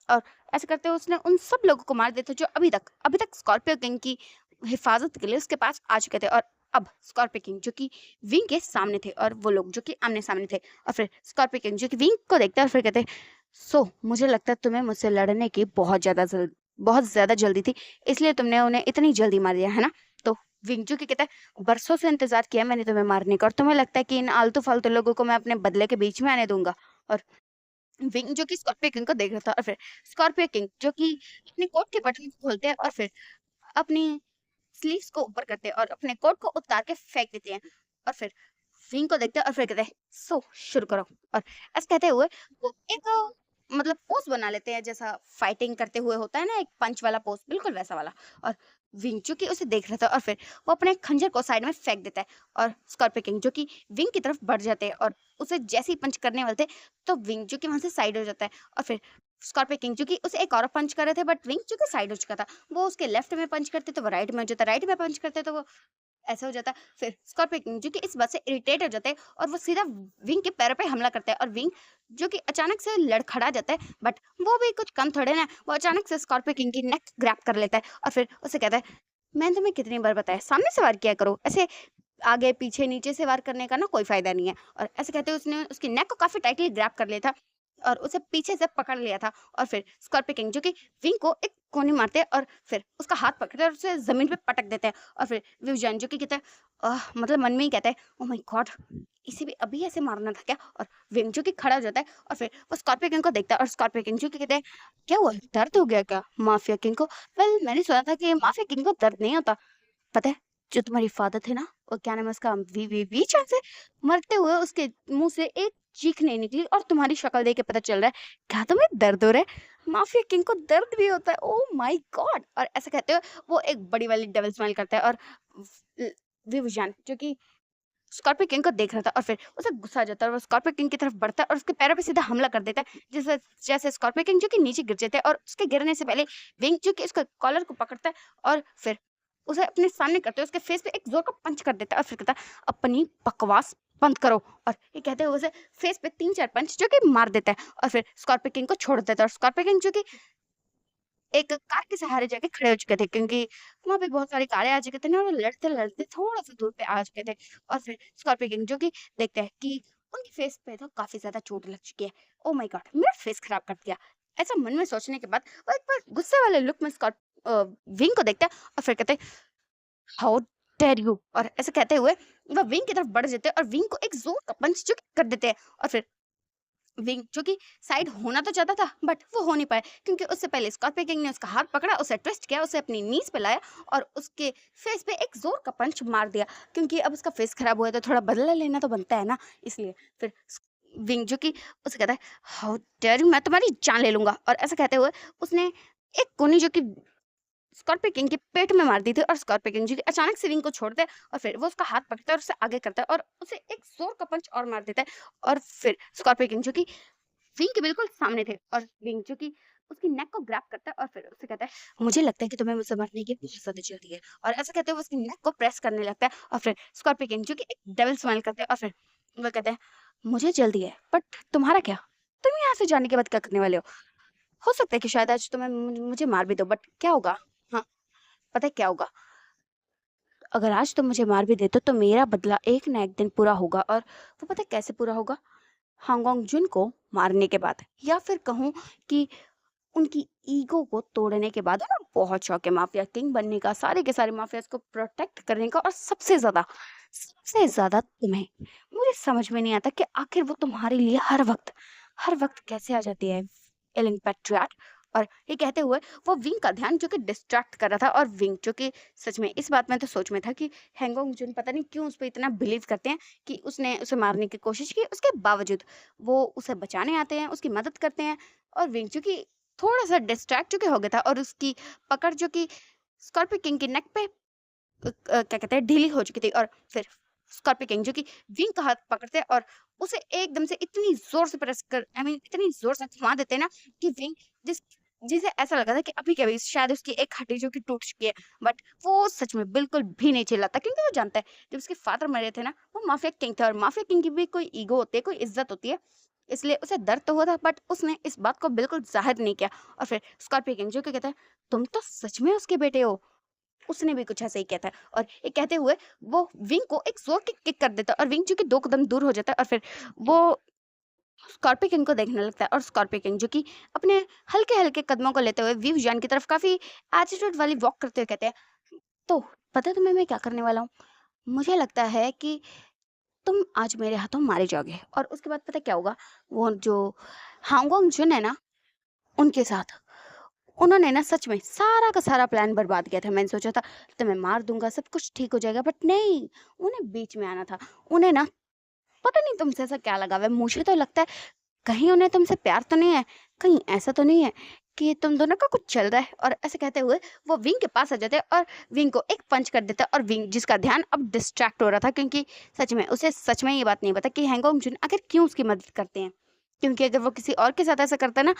और ऐसे करते हुए उसने उन सब लोगों को मार दिया था जो अभी तक स्कॉर्पियो किंग की हिफाजत के लिए उसके पास आ चुके थे। और अब स्कॉर्पियो किंग जो कि विंग के सामने थे, और वो लोग जो कि आमने सामने थे। और फिर स्कॉर्पियो किंग जो कि विंग को देखते हैं और फिर कहते हैं, सो मुझे लगता है तुम्हें मुझसे लड़ने की बहुत ज्यादा जल्दी थी, इसलिए तुमने उन्हें इतनी जल्दी मार दिया है ना। तो विंग जो कि कहता है, बरसों से इंतजार किया मैंने तुम्हें मारने का, और तुम्हें लगता है कि इन आलतू फालतू लोगों को मैं अपने बदले के बीच में आने दूंगा। और विंग जो कि स्कॉर्पियो किंग को देख रहा था, और फिर स्कॉर्पियो किंग जो कि अपने कोट के बटन को खोलते हैं और फिर अपनी स्लीव्स को ऊपर करते हैं और अपने कोट को उतार के फेंक देते हैं। और फिर विंग को देखते हैं और फिर कहते हैं, सो शुरू करो। और ऐसे कहते हुए वो एक मतलब पोज बना लेते हैं, जैसा फाइटिंग करते हुए होता है ना, एक पंच वाला पोज, बिल्कुल वैसा वाला। और विंग जो कि उसे देख रहा था और फिर वो अपने खंजर को साइड में फेंक देता है, और स्कॉर्पियो किंग जो कि विंग की तरफ बढ़ जाते हैं और उसे जैसे ही पंच करने वाले थे तो विंग जो कि वहां से साइड हो जाता है। और फिर स्कॉर्पियो किंग जो कि उसे एक और पंच कर रहे थे, बट विंग जो कि साइड हो चुका था, वो उसके लेफ्ट में पंच करते तो वो राइट में हो जाता, राइट में पंच करते तो वो ऐसा हो जाता। फिर स्कॉर्पियो किंग जो कि इस बात से इरिटेट हो जाते हैं और वो सीधा विंग के पैरों पे हमला करता है, और विंग जो कि अचानक से लड़खड़ा जाता है, बट वो भी कुछ कम थोड़े ना, वो अचानक से स्कॉर्पियो किंग की नेक ग्रैब कर लेता है और फिर उसे कहता है, मैंने तुम्हें कितनी बार बताया सामने से वार किया करो, ऐसे आगे पीछे नीचे से वार करने का ना कोई फायदा नहीं है। और ऐसे कहते हुए उसने उसकी नेक को काफी टाइटली ग्रैब कर लिया था और उसे पीछे से पकड़ लिया था। और फिर स्कॉर्पियो किंग जो कि विंग को एक कोनी मारते हैं और फिर उसका हाथ पकड़ते हैं और उसे जमीन पे पटक देते हैं। और फिर विवजान जो कि कहता है, मतलब मन में ही कहता है, ओ माय गॉड, इसे भी अभी ऐसे मारना था क्या। और विंग जो कि खड़ा हो जाता है और फिर वो स्कॉर्पियो किंग को देखता है और स्कॉर्पियो किंग जो कि कहते हैं, क्या हुआ, दर्द हो गया क्या माफिया किंग को। वेल, मैंने सुना था कि माफिया किंग को दर्द नहीं होता। पता है, जो तुम्हारी फादर थे ना, वो क्या नाम है उसका, वी वी वी चांद से मरते हुए उसके मुंह से एक चीख नहीं निकली, और तुम्हारी शक्ल देख के पता चल रहा है क्या तुम्हें दर्द हो रहा है। माफिया किंग को दर्द भी होता है, ओ माय गॉड। और ऐसा कहते हुए वो एक बड़ी वाली डबल स्माइल करता है, और विवजान जो कि स्कॉर्पियो किंग को देख रहा था और फिर उसे गुस्सा आ जाता है और वो स्कॉर्पियो किंग की तरफ बढ़ता है और उसके पैरों पे सीधा हमला कर देता है, जैसे जैसे स्कॉर्पियो किंग जो कि नीचे गिर जाता है, और उसके गिरने से पहले विंग जो कि उसका कॉलर को पकड़ता है और फिर उसे अपने सामने करते हुए उसके फेस पे एक जोर का पंच कर देता है और फिर कहता है, अपनी बकवास बंद करो। और ये कहते हुए उसे फेस पे 3-4 पंच जो कि मार देता है और फिर स्कॉर्पियो किंग को छोड़ देता है। और स्कॉर्पियो किंग जो कि एक कार के सहारे जाके खड़े हो चुके थे, क्योंकि वहाँ पे बहुत सारी कारें आ चुके थे ना, और लड़ते-लड़ते थोड़ा-सा दूर पे आ चुके थे। और फिर स्कॉर्पियो किंग जो कि देखते हैं कि उनके फेस पे तो काफ़ी ज़्यादा चोट लग चुकी है। Oh my God! मेरा फेस खराब कर दिया। ऐसा मन में सोचने के बाद वो एक बार गुस्से वाले लुक में विंग को देखता है और फिर कहते हैं, हाउ डेयर यू। और ऐसे कहते हुए वो विंग की तरफ बढ़ जाते हैं और विंग को एक जोर का पंच जो कि कर देते हैं। और फिर विंग जो कि साइड होना तो चाहता था, बट वो हो नहीं पाया, क्योंकि उससे पहले स्कॉर्पियो किंग ने उसका हाथ पकड़ा, उसे ट्विस्ट किया, उसे अपनी नीज पे लाया और उसके फेस पे एक जोर का पंच मार दिया, क्योंकि अब उसका फेस खराब हुआ है तो थोड़ा बदला लेना तो बनता है ना, इसलिए। फिर विंग जो कि उसे कहता है, हाउ डेयर यू, मैं तुम्हारी जान ले लूंगा। और ऐसा कहते हुए उसने एक कोनी जो कि स्कॉर्पियो किंग के पेट में मार दी थी, और स्कॉर्पियो किंग जी अचानक से विंग को छोड़ता है और फिर वो उसका हाथ पकड़ता है और उसे आगे करता है और उसे एक जोर का पंच और मार देता है। और फिर स्कॉर्पियो किंग जो कि विंग के बिल्कुल सामने थे, और विंग जो कि उसकी नेक को ग्रैब करता है और फिर उससे कहता है मुझे लगता है कि तुम्हें मुझसे मरने की बहुत ज्यादा जल्दी है। और ऐसा कहते हुए उसकी नेक को प्रेस करने लगता है और फिर स्कॉर्पियो किंग जो कि एक डेविल स्माइल करते हैं और फिर वो कहते हैं मुझे जल्दी है बट तुम्हारा क्या, तुम यहाँ से जाने के बाद क्या करने वाले हो सकता है कि शायद आज तुम्हें मुझे मार भी दो बट क्या होगा। हाँ, पता है क्या होगा, अगर आज तुम मुझे मार भी देते तो मेरा बदला एक ना एक दिन पूरा होगा। और वो पता है कैसे पूरा होगा, हांगोंग जुन को मारने के बाद, या फिर कहूँ कि उनकी ईगो को तोड़ने के बाद। उन्हें बहुत शौक है माफिया किंग बनने का, सारे के सारे माफियाज को प्रोटेक्ट करने का। और सबसे ज्यादा तुम्हें, मुझे समझ में नहीं आता कि आखिर वो तुम्हारे लिए हर वक्त कैसे आ जाती है एलिन पैट्रियट। और ये कहते हुए वो विंग का ध्यान जो कि डिस्ट्रैक्ट कर रहा था, और विंग जो कि सच में इस बात में तो सोच में था कि हैंगोंग जुन पता नहीं क्यों उस पर इतना बिलीव करते हैं कि उसने उसे मारने की कोशिश की, उसके बावजूद वो उसे बचाने आते हैं, उसकी मदद करते हैं। और विंग जो कि थोड़ा सा डिस्ट्रैक्ट जो कि हो गया था, और उसकी पकड़ जो कि स्कॉर्पियो किंग की नेक पे क्या कहते हैं ढीली हो चुकी थी। और फिर स्कॉर्पियो किंग जो कि विंग का हाथ पकड़ते हैं और उसे एकदम से इतनी जोर से प्रेस कर, आई मीन इतनी जोर से घुमा देते हैं ना कि विंग जिस जिसे ऐसा लगा था कि अभी के अभी शायद उसकी एक हड्डी जो कि टूट चुकी है। बट वो सच में बिल्कुल भी नहीं चिल्लाता, क्योंकि वो जानता है जब उसके फादर मरे थे ना, वो माफिया किंग थे, और माफिया किंग की भी कोई ईगो होती है, कोई इज्जत होती है। इसलिए उसे दर्द तो हुआ था बट उसने इस बात को बिल्कुल जाहिर नहीं किया। और फिर स्कॉर्पियो किंग जो कि कहता है तुम तो सच में उसके बेटे हो, उसने भी कुछ ऐसा ही किया था। और ये कहते हुए वो विंग को एक जोर की किक कर देता है, और विंग जो कि 2 कदम दूर हो जाता है। और फिर वो स्कॉर्पियो किंग को देखने लगता है, और स्कॉर्पियो किंग जो कि अपने हल्के-हल्के कदमों को लेते हुए व्यू जान की तरफ काफ़ी एटीट्यूड वाली वॉक करते हुए कहते हैं, "तो पता है तुम्हें मैं क्या करने वाला हूँ? मुझे लगता है कि तुम आज मेरे हाथों मारे जाओगे।" और उसके बाद पता है क्या होगा? वो जो हांगोंग जुन है ना, उनके साथ उन्होंने ना सच में सारा का सारा प्लान बर्बाद किया था। मैंने सोचा था तुम्हें मार दूँगा, सब कुछ ठीक हो जाएगा, बट नहीं, उन्हें बीच में आना था। उन्हें ना पता नहीं तुमसे ऐसा क्या लगा हुआ है, मुझे तो लगता है कहीं उन्हें तुमसे प्यार तो नहीं है, कहीं ऐसा तो नहीं है कि तुम दोनों का कुछ चल रहा है। और ऐसे कहते हुए वो विंग के पास आ जाते हैं और विंग को एक पंच कर देता है। और विंग जिसका ध्यान अब डिस्ट्रैक्ट हो रहा था, क्योंकि सच में उसे सच में ये बात नहीं पता कि हैंगओंग जुन आखिर क्यों उसकी मदद करते हैं। क्योंकि अगर वो किसी और के साथ ऐसा करता ना,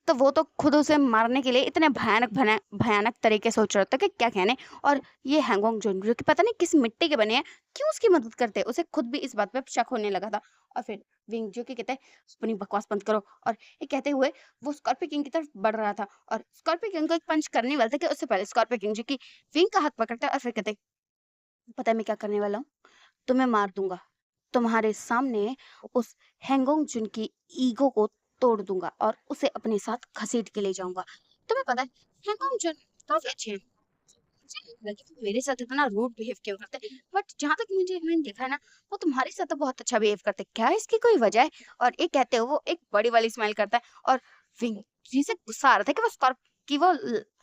तो वो तो खुद उसे मारने के लिए इतने भयानक तरीके सोच रहा होता कि क्या कहने। और ये हैंगओंग जुन जो कि पता नहीं किस मिट्टी के बने हैं, क्यों उसकी मदद करते हैं, उसे खुद भी इस बात पे शक होने लगा था। और फिर विंग जो कि कहता है अपनी बकवास बंद करो। और ये कहते हुए वो स्कॉर्पियो किंग की तरफ बढ़ रहा था, और स्कॉर्पियो किंग को एक पंच करने वाला था कि उससे पहले स्कॉर्पियो किंग जो कि विंग का हाथ पकड़ता है और फिर कहते हैं, पता है मैं क्या करने वाला हूँ, तुम्हें मार दूंगा, तुम्हारे सामने उस हैंगोंग जुन की ईगो को तोड़ दूंगा और उसे अपने साथ घसीट के ले जाऊंगा। तुम्हें पता है हैंगोंग जुन काफी अच्छे हैं, मुझे नहीं लगा कि वो मेरे साथ इतना रूड बिहेव क्यों करते हैं, बट जहां तक मैंने देखा है ना, वो तुम्हारे साथ तो बहुत अच्छा बिहेव करते हैं। क्या इसकी कोई वजह है? और ये कहते हो वो एक बड़ी वाली स्माइल करता है। और विंग जी से गुस्सा आ रहा था कि वो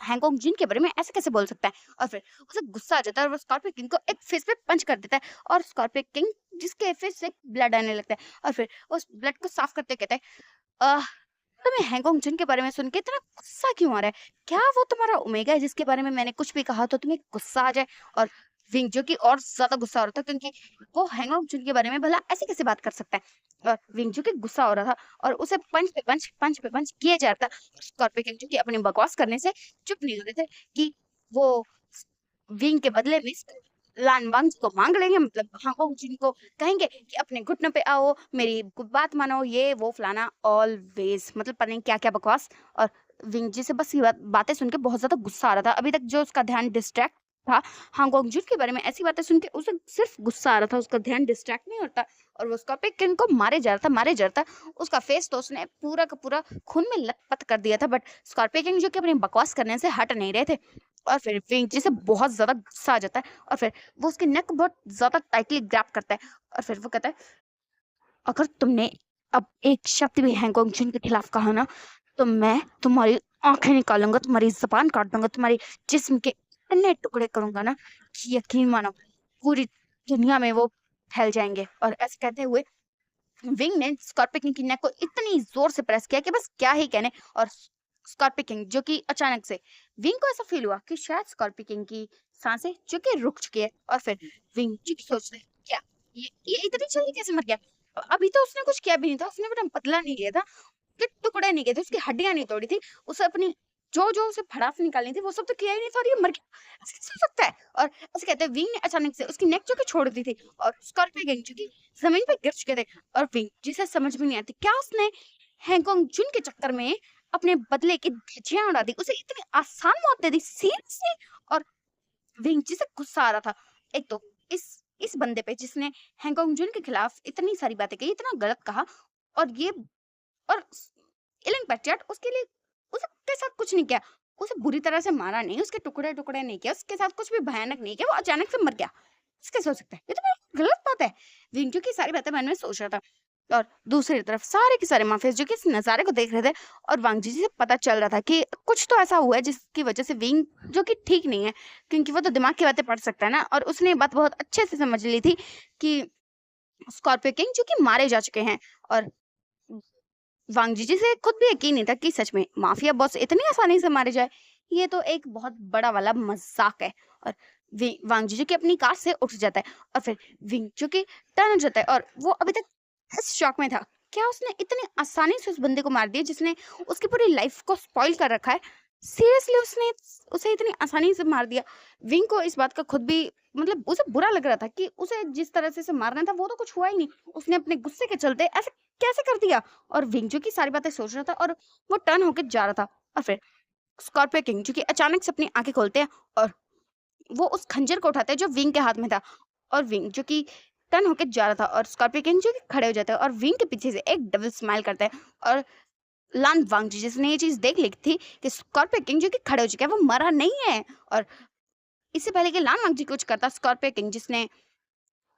हैंगोंग जिन के बारे में ऐसे कैसे बोल सकता है। और फिर उसे गुस्सा आ जाता है और वो स्कॉर्पियो किंग को एक फेस पे पंच कर देता है, और स्कॉर्पियो किंग जिसके फेस से ब्लड आने लगता है। और फिर उस ब्लड को साफ करते कहता है, तुम्हें हैंगओंग जिन के बारे में सुन के इतना गुस्सा क्यों आ रहा है? क्या वो तुम्हारा ओमेगा है जिसके बारे में मैंने कुछ भी कहा तो तुम्हें गुस्सा आ जाए? और विंग जो कि और ज्यादा गुस्सा हो रहा था, क्योंकि वो हैंगओंग जिन के बारे में भला ऐसे कैसे बात कर सकता है। और विंग जो कि गुस्सा हो रहा था और उसे पंच पे पंच किए जा रहा था। स्कॉर्पियो किंग जो कि अपनी बकवास करने से चुप नहीं हो रहे थे कि वो विंग के बदले में लान वांग को मांग लेंगे, मतलब हांगओंग जिन को कहेंगे कि अपने घुटनों पे आओ, मेरी बात मानो, ये वो फलाना ऑलवेज, मतलब पता नहीं क्या क्या बकवास। और विंग जी से बस ये बातें सुन के बहुत ज्यादा गुस्सा आ रहा था। अभी तक जो उसका ध्यान डिस्ट्रैक्ट था हांगओंग जिन के बारे में ऐसी बातें सुन के उसे सिर्फ गुस्सा आ रहा था, उसका ध्यान डिस्ट्रैक्ट नहीं होता। और वो उसका पे किन को मारे जा रहा था। उसका फेस तो उसने पूरा का पूरा खून में लथपथ कर दिया था, बट स्कॉर्पियो किंग जो कि अपनी बकवास करने से हट नहीं रहे थे। और फिर विंग जी से बहुत ज्यादा गुस्सा आ जाता है, और फिर वो उसके नेक को बहुत ज्यादा टाइटली ग्रैब करता है। और फिर वो कहता है, अगर तुमने अब एक शब्द भी हैंगओंग जिन के खिलाफ कहा ना, तो मैं तुम्हारी आंखें निकालूंगा, तुम्हारी जबान काट दूंगा, तुम्हारी जिस्म के इतने टुकड़े करूंगा ना कि यकीन मानो पूरी दुनिया में वो फैल जाएंगे। और ऐसे कहते हुए विंग ने स्कॉर्पियो किंग की नेक को इतनी जोर से प्रेस किया कि बस क्या ही कहने। और स्कॉर्पियो किंग जो कि अचानक से विंग को ऐसा फील हुआ कि शायद स्कॉर्पियो किंग की सांसें जो कि रुक चुकी है। और फिर विंग जो कि सोचते हैं, क्या ये इतनी जल्दी कैसे मर गया? अभी तो उसने कुछ किया भी नहीं था, उसने बड़ा बदला नहीं लिया था, के टुकड़े नहीं किए थे, उसकी हड्डियां नहीं तोड़ी थी, उसे अपनी जो जो उसे भड़ास निकालनी थी वो सब तो किया ही नहीं था, और ये मर गया। ऐसे कैसे हो सकता है? और ऐसे कहते हैं विंग ने अचानक से उसकी नेक जो कि छोड़ दी थी, और स्कॉर्पियो किंग जो कि जमीन पे गिर चुके थे, और विंग जिसे समझ में नहीं आती क्या उसने हैंगकांग जुन के चक्कर में अपने बदले की धज्जियां उड़ा दी, उसे इतनी आसान मौत दे दी सीरियसली। और विंग जिसे गुस्सा आ रहा था, एक तो इस बंदे पे जिसने हैंगकांग जुन के खिलाफ इतनी सारी बातें कही, इतना गलत कहा, और ये और इलिंग पैट्रियट उसके लिए उसके साथ कुछ नहीं किया, उसे बुरी तरह से मारा नहीं, उसके टुकड़े टुकड़े नहीं किया, उसके साथ कुछ भी भयानक नहीं किया, वो अचानक से मर गया। इसके सोच सकता है, ये तो बिल्कुल गलत बात है। विंचू की सारी बातें मन में सोच रहा था, और दूसरी तरफ सारे के सारे माफिया जो कि इस नजारे को देख रहे थे, और वांगजी जी से पता चल रहा था कि कुछ तो ऐसा हुआ है जिसकी वजह से विंग जो कि ठीक नहीं है, क्योंकि वो तो दिमाग की बातें पढ़ सकता है ना, और उसने ये बात बहुत अच्छे से समझ ली थी कि स्कॉर्पियो किंग जो कि मारे जा चुके हैं, और वांगजी जी से खुद भी यकीन नहीं था कि सच में माफिया बॉस इतनी आसानी से मारे जाए, ये तो एक बहुत बड़ा वाला मजाक है। और वांगजी जी की अपनी कार से उठ जाता है, और फिर विंग जो कि टर्न हो जाता है, और वो अभी तक इस शॉक में था, क्या उसने इतनी आसानी से उस बंदे को मार दिया जिसने उसकी पूरी लाइफ को स्पॉइल कर रखा है? सीरियसली उसने उसे इतनी आसानी से मार दिया। विंग को इस बात का खुद भी मतलब उसे बुरा लग रहा था कि उसे जिस तरह से उसे मारना था वो तो कुछ हुआ ही नहीं, उसने अपने गुस्से के चलते ऐसे कैसे कर दिया? और विंग जो की सारी बातें सोच रहा था, और वो टर्न होकर जा रहा था, और फिर स्कॉर्पियो किंग जो कि अचानक से अपनी आंखें खोलते हैं, और वो उस खंजर को उठाते हैं जो विंग के हाथ में था, और विंग जो कि टर्न होकर जा रहा था, और स्कॉर्पियो किंग जो कि खड़े हो जाते हैं, और विंग के पीछे से एक डबल स्माइल करते हैं, और लान वांगजी जिसने ये चीज देख ली थी कि स्कॉर्पियो किंग जो कि खड़े हो चुके हैं, वो मरा नहीं है। और इससे पहले कि लान वांगजी कुछ करता, स्कॉर्पियो किंग जिसने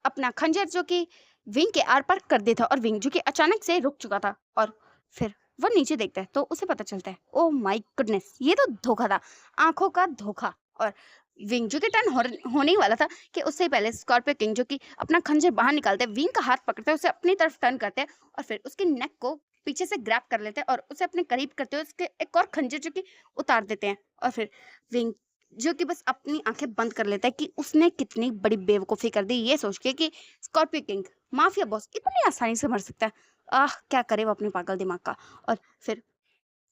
अपना खंजर जो कि विंग के आर पार कर दिया था, और विंग जो कि अचानक से रुक चुका था, और फिर वो नीचे देखता है तो उसे पता चलता है, ओ माय गुडनेस, ये तो धोखा था, आंखों का धोखा। और विंग जो कि टर्न होने ही वाला था कि उससे पहले स्कॉर्पियो किंग जो कि अपना खंजर बाहर निकालते हैं, विंग का हाथ पकड़ते हैं, उसे अपनी तरफ टर्न करते हैं, और फिर उसकी नेक को पीछे से ग्रैब कर लेते हैं, और उसे अपने करीब करते हुए उसके एक और खंजर जो कि उतार देते हैं, और फिर विंग जो कि बस अपनी आंखें बंद कर लेता है कि उसने कितनी बड़ी बेवकूफ़ी कर दी, ये सोच के कि स्कॉर्पियो किंग माफिया बॉस इतनी आसानी से मर सकता है। क्या करे वो अपने पागल दिमाग का। और फिर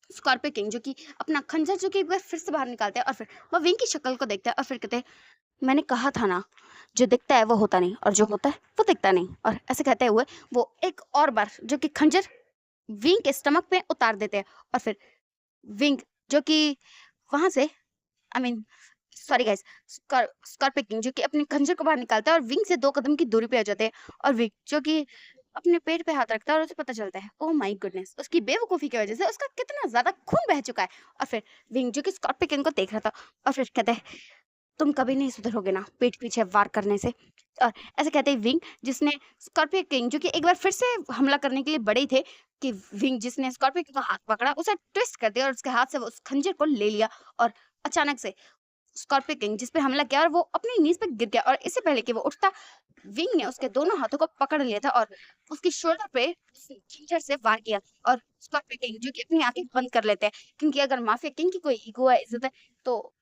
स्कॉर्पियो किंग जो कि अपना खंजर जो कि एक बार फिर से बाहर निकालते हैं, और फिर वो विंग की शक्ल को देखते हैं, और फिर कहते हैं, मैंने कहा था ना, जो दिखता है वो होता नहीं, और जो होता है वो दिखता नहीं। और ऐसे कहते हुए वो एक और बार जो कि खंजर विंग के स्टमक में उतार देते हैं, और फिर विंग जो कि वहां से I mean sorry guys, Scorpio king जो कि अपने खंजर को बाहर निकालता है, और विंग से 2 कदम की दूरी पे आ जाते हैं, और विंग जो कि अपने पेट पे हाथ रखता है, और उसे पता चलता है, ओह माय गुडनेस, उसकी बेवकूफ़ी की वजह से उसका कितना ज़्यादा खून बह चुका है। और फिर विंग जो कि स्कॉर्पियो किंग को देख रहा था, और फिर कहता है, तुम कभी नहीं सुधरोगे ना पीठ पीछे वार करने से। और ऐसे कहते ही विंग जिसने स्कॉर्पियो किंग जो कि एक बार फिर से हमला करने के लिए बड़े ही थे, कि विंग जिसने स्कॉर्पियो किंग का हाथ पकड़ा, उसे ट्विस्ट कर दिया, और उसके हाथ से वो उस खंजर को ले लिया, और अचानक से स्कॉर्पियो किंग जिस पे हमला किया, और वो अपनी नीज पे गिर गया, और इससे पहले कि वो उठता, विंग ने उसके दोनों हाथों को पकड़ लिया था, और उसकी शोल्डर पे खंजर से वार किया। और स्कॉर्पियो किंग जो कि अपनी आंखें बंद कर लेते हैं, क्योंकि अगर माफिया किंग की कोई ईगो है, इज्जत है, तो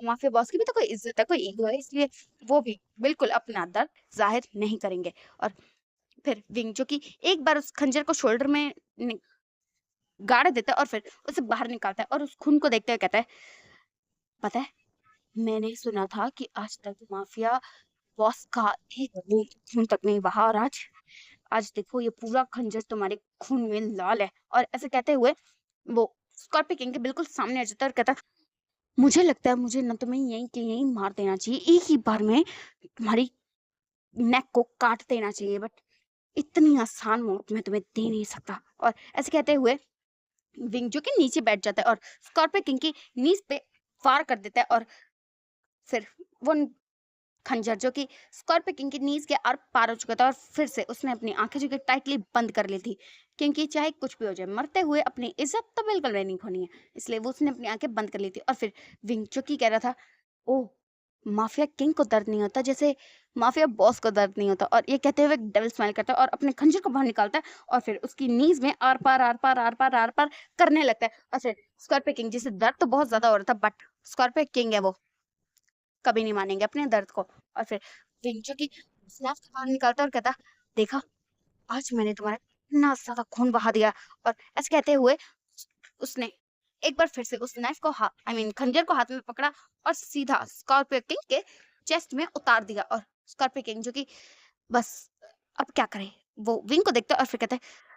माफिया बॉस की भी तो कोई इज्जत है, कोई ईगो है, इसलिए वो भी बिल्कुल अपना दर्द जाहिर नहीं करेंगे। और फिर विंग जो कि एक बार उस खंजर को शोल्डर में गाड़ देता है, और फिर उसे बाहर निकालता है, और उस खून को देखते हुए कहता है, पता है, मैंने सुना था कि आज तक माफिया बॉस का एक बूंद खून तक नहीं बहा, और आज आज देखो ये पूरा खंजर तुम्हारे खून में लाल है। और ऐसे कहते हुए वो स्कॉर्पियो किंग के बिल्कुल सामने आ जाता है, और कहता है, मुझे लगता है मुझे ना तुम्हें यहीं के यहीं मार देना चाहिए, एक ही बार में तुम्हारी नेक को काट देना चाहिए, बट इतनी आसान मौत मैं तुम्हें दे नहीं सकता। और ऐसे कहते हुए विंग जो कि नीचे बैठ जाता है, और स्कॉर्पियो किंग की नीज पे वार कर देता है, और फिर वो खंजर जो कि स्कॉर्पियो किंग की नीज के आर पार हो चुका था, और फिर से उसने अपनी आंखें जो कि टाइटली बंद कर ली थी, क्योंकि चाहे कुछ भी हो जाए, मरते हुए अपनी इज्जत तो बिल्कुल भी नहीं खोनी है, इसलिए वो उसने अपनी आंखें बंद कर ली थी। और फिर विंग जो कि कह रहा था, ओ माफिया किंग को दर्द नहीं होता जैसे माफिया बॉस को दर्द नहीं होता, और ये कहते हुए डबल स्माइल करता है, और अपने खंजर को बाहर निकालता है, और फिर उसकी नीज में आर पार आर पार आर पार आर पार करने लगता है। और फिर स्कॉर्पियो किंग जिसे दर्द तो बहुत ज्यादा हो रहा था, बट स्कॉर्पियो किंग है, वो कभी नहीं मानेंगे अपने दर्द को। और फिर विंचू की स्नैप से बाहर निकालता है, और कहता, देखा, आज मैंने तुम्हारा इतना ज्यादा खून बहा दिया। और ऐसे कहते हुए उसने एक बार फिर से उस नाइफ को खंजर को हाथ में पकड़ा और सीधा स्कॉर्पियो किंग के चेस्ट में उतार दिया। और स्कॉर्पियो किंग जो कि बस अब क्या करे, वो विंग को देखता है और फिर कहता है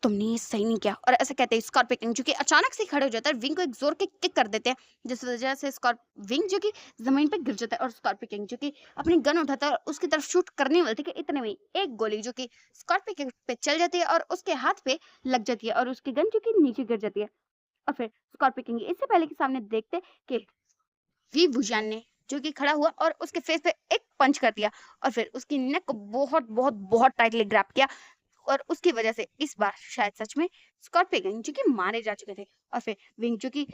तुमने ये सही नहीं किया। और ऐसा कहते हैं स्कॉर्पियो किंग जो कि अचानक से खड़े हो जाता है, विंग को एक जोर के किक कर देते हैं, जिस वजह से स्कॉर्प विंग जो कि जमीन पे गिर जाता है। और स्कॉर्पियो किंग जो कि अपनी गन उठाता है और उसकी तरफ शूट करने वाले थे कि इतने में एक गोली जो कि स्कॉर्पियो किंग पे चल जाती है और उसके हाथ पे लग जाती है और उसकी गन जो कि नीचे गिर जाती है। और फिर स्कॉर्पियो किंग इससे पहले के सामने देखते कि वी वुजान ने जो कि खड़ा हुआ और उसके फेस पे एक पंच कर दिया और फिर उसकी नेक को बहुत बहुत बहुत टाइटली ग्रैब किया। और उसकी वजह से इस बार शायद सच में स्कॉर्पियो किंग जो कि मारे जा चुके थे। और फिर विंग जो कि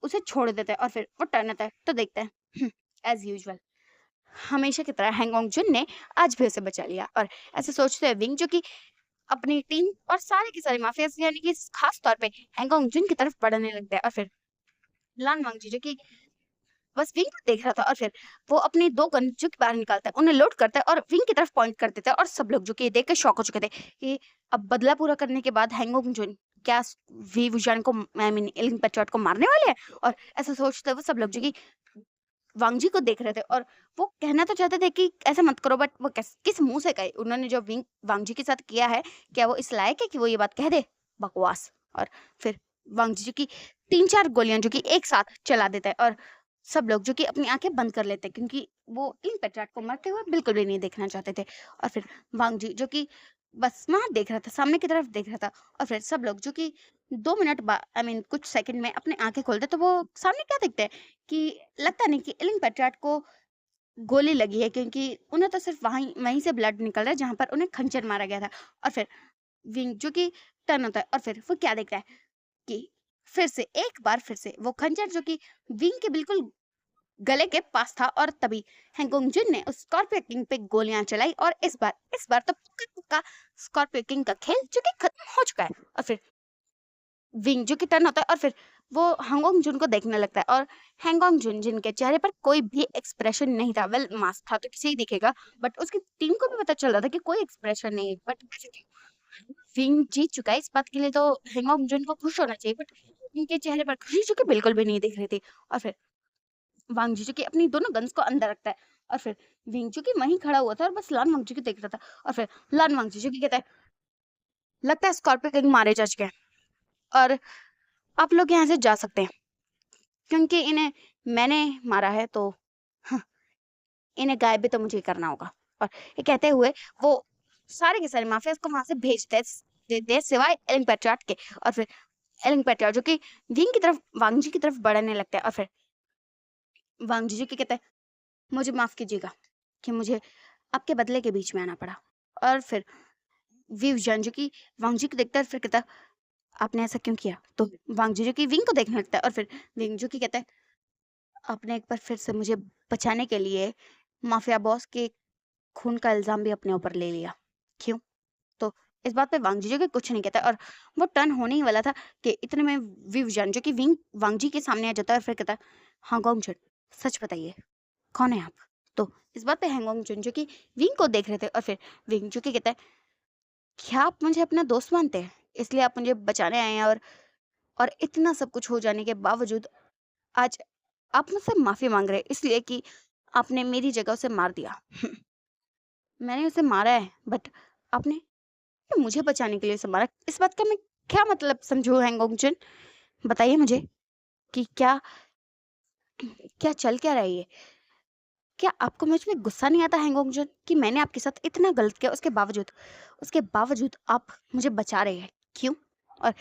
उसे छोड़ देता है और फिर वो टर्न आता है तो देखते हैं एज यूजुअल हमेशा की तरह हैंगओंग जुन ने आज भी उसे बचा लिया। और ऐसे सोचते हैं विंग जो कि अपनी टीम और सारे के सारे माफियाज यानी कि खास तौर पे हैंगओंग जुन की तरफ बढ़ने लगते हैं। और फिर लान वांगजी जो कि बस विंग को देख रहा था और फिर वो अपनी दो गन जो कि बाहर निकालता है उन्हें लोड करता है और विंग की तरफ पॉइंट कर देता है। और सब लोग जो कि ये देख के शॉक हो चुके थे कि अब बदला पूरा करने के बाद हैंगओंग जुन क्या वी वुजान को इलिंग पेट्रोट को मारने वाले हैं। और ऐसा सोचते वो सब लोग जो कि वांगजी को देख रहे थे और वो कहना तो चाहते थे कि ऐसा मत करो, बट वो किस मुंह से कहे, उन्होंने जो विंग वांगजी के साथ किया है क्या वो इस लायक है कि वो ये बात कह दे, बकवास। और फिर वांगजी जो की 3-4 गोलियां जो कि एक साथ चला देता है और सब लोग जो कि अपनी आंखें बंद कर लेते हैं क्योंकि वो इन पेट्राट को मरते हुए बिल्कुल भी नहीं देखना चाहते थे। और फिर वांगजी जो कि बस वहां देख रहा था, सामने की तरफ देख रहा था। और फिर सब लोग जो कि 2 मिनट बाद कुछ सेकंड में अपने आंखें खोलते तो वो सामने क्या देखते हैं कि लगता नहीं कि इलिंग पेट्राट को गोली लगी है, क्योंकि उन्हें तो सिर्फ वहीं से ब्लड निकल रहा है जहां पर उन्हें खंजर मारा गया था। और फिर विंग जो कि टर्न होता है और फिर वो क्या देखता है कि फिर से एक बार फिर से वो खंजर जो कि विंग के बिल्कुल गले के पास था और तभी हैंगोंग जुन ने उस स्कॉर्पियो किंग पे गोलियां चलाई। और इस बार तो पक्का पक्का स्कॉर्पियो किंग का खेल जो कि खत्म हो चुका है। और फिर विंग जो कि टर्न होता है और फिर वो हैंगोंग जुन को देखने लगता है और हैंगोंग जुन जिनके चेहरे पर कोई भी एक्सप्रेशन नहीं था, वेल मास्क था तो किसी ही दिखेगा, बट उसकी टीम को भी पता चल रहा था कि कोई एक्सप्रेशन नहीं है। बट विंग जीत चुका है, इस बात के लिए तो हैंगोंग जुन को खुश होना चाहिए, बट उनके चेहरे पर खुशी जो कि बिल्कुल भी नहीं दिख रही थी। और फिर वांग जी की अपनी दोनों गन्स को अंदर रखता है और फिर विंग चू की वहीं खड़ा हुआ था और बस लान वांग जी को देख रहा था। और फिर लान वांग जी की कहता है लगता है स्कॉर्पियो किंग मारे जा चुके हैं और आप लोग यहाँ से जा सकते हैं क्योंकि इन्हें मैंने मारा है तो हाँ, इन्हें गायब भी तो मुझे करना होगा। और ये कहते हुए वो सारे के सारे माफिया को वहां से देते हैं सिवाय एलिंग पेट्रियाट के। और फिर एलिंग पेट्रियाट जो कि विंग की तरफ वांग जी की तरफ बढ़ने लगता है और फिर वांग जी की कहता है मुझे माफ कीजिएगा कि मुझे आपके बदले के बीच में आना पड़ा। और फिर विव जान जो कि वांग जी को देखता है फिर कहता है आपने ऐसा क्यों किया, तो वांग जी जो कि विंग को देखने लगता है और फिर विंग जो कि कहता है आपने एक बार फिर से मुझे बचाने के लिए माफिया बॉस के खून का इल्जाम भी अपने ऊपर ले लिया, क्यों? तो इस बात पे वांग जी जो कि कुछ नहीं कहता और वो टर्न होने ही वाला था कि इतने में विव जान जो कि विंग वांग जी के सामने आ जाता है और फिर कहता है हांगोंग जुन सच बताइए कौन है आप? तो इस बात पे हैंगोंग जुन जो कि विंग को देख रहे थे और फिर विंग जो कि कहता है क्या आप मुझे अपना दोस्त मानते हैं इसलिए आप मुझे बचाने आए हैं और इतना सब कुछ हो जाने के बावजूद आज आप मुझसे माफी मांग रहे हैं इसलिए कि आपने मेरी जगह उसे मार दिया। मैंने उसे मारा है बट आपने मुझे बचाने के लिए उसे मारा, इस बात का मैं क्या मतलब समझू हैंगोंग जुन? बताइए मुझे कि क्या क्या चल क्या रहा है ये? क्या आपको मुझ में गुस्सा नहीं आता हैंगओंग जुन कि मैंने आपके साथ इतना गलत किया उसके बावजूद आप मुझे बचा रहे हैं, क्यों? और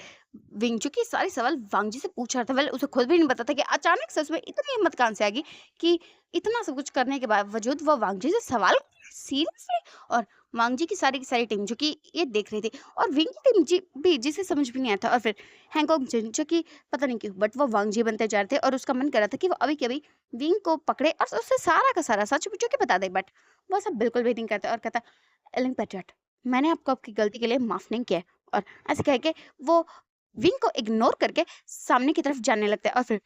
विंगचू की सारे सवाल वांगजी से पूछ रहा था, वेल उसे खुद भी नहीं पता था कि अचानक से उसमें इतनी हिम्मत कहाँ से आ गई कि इतना सब कुछ करने के बावजूद वो वांगजी से सवाल सीरियसली। और वांगजी की सारी टीम जो कि ये देख रही थी और विंग की टीम जी भी जिसे समझ भी नहीं आता। और फिर हैंगओंग जुन जो कि पता नहीं क्यों बट वो वांगजी बनते जा रहे थे और उसका मन कर रहा था कि वो अभी के अभी विंग को पकड़े और उससे सारा का सारा सच पूछो के बता दे, बट वो सब बिल्कुल भी नहीं करता और कहता एलिंग पेट्रियट मैंने आपको आपकी गलती के लिए माफ नहीं किया है। और ऐसे कह के वो विंग को इग्नोर करके सामने की तरफ जाने लगता है और फिर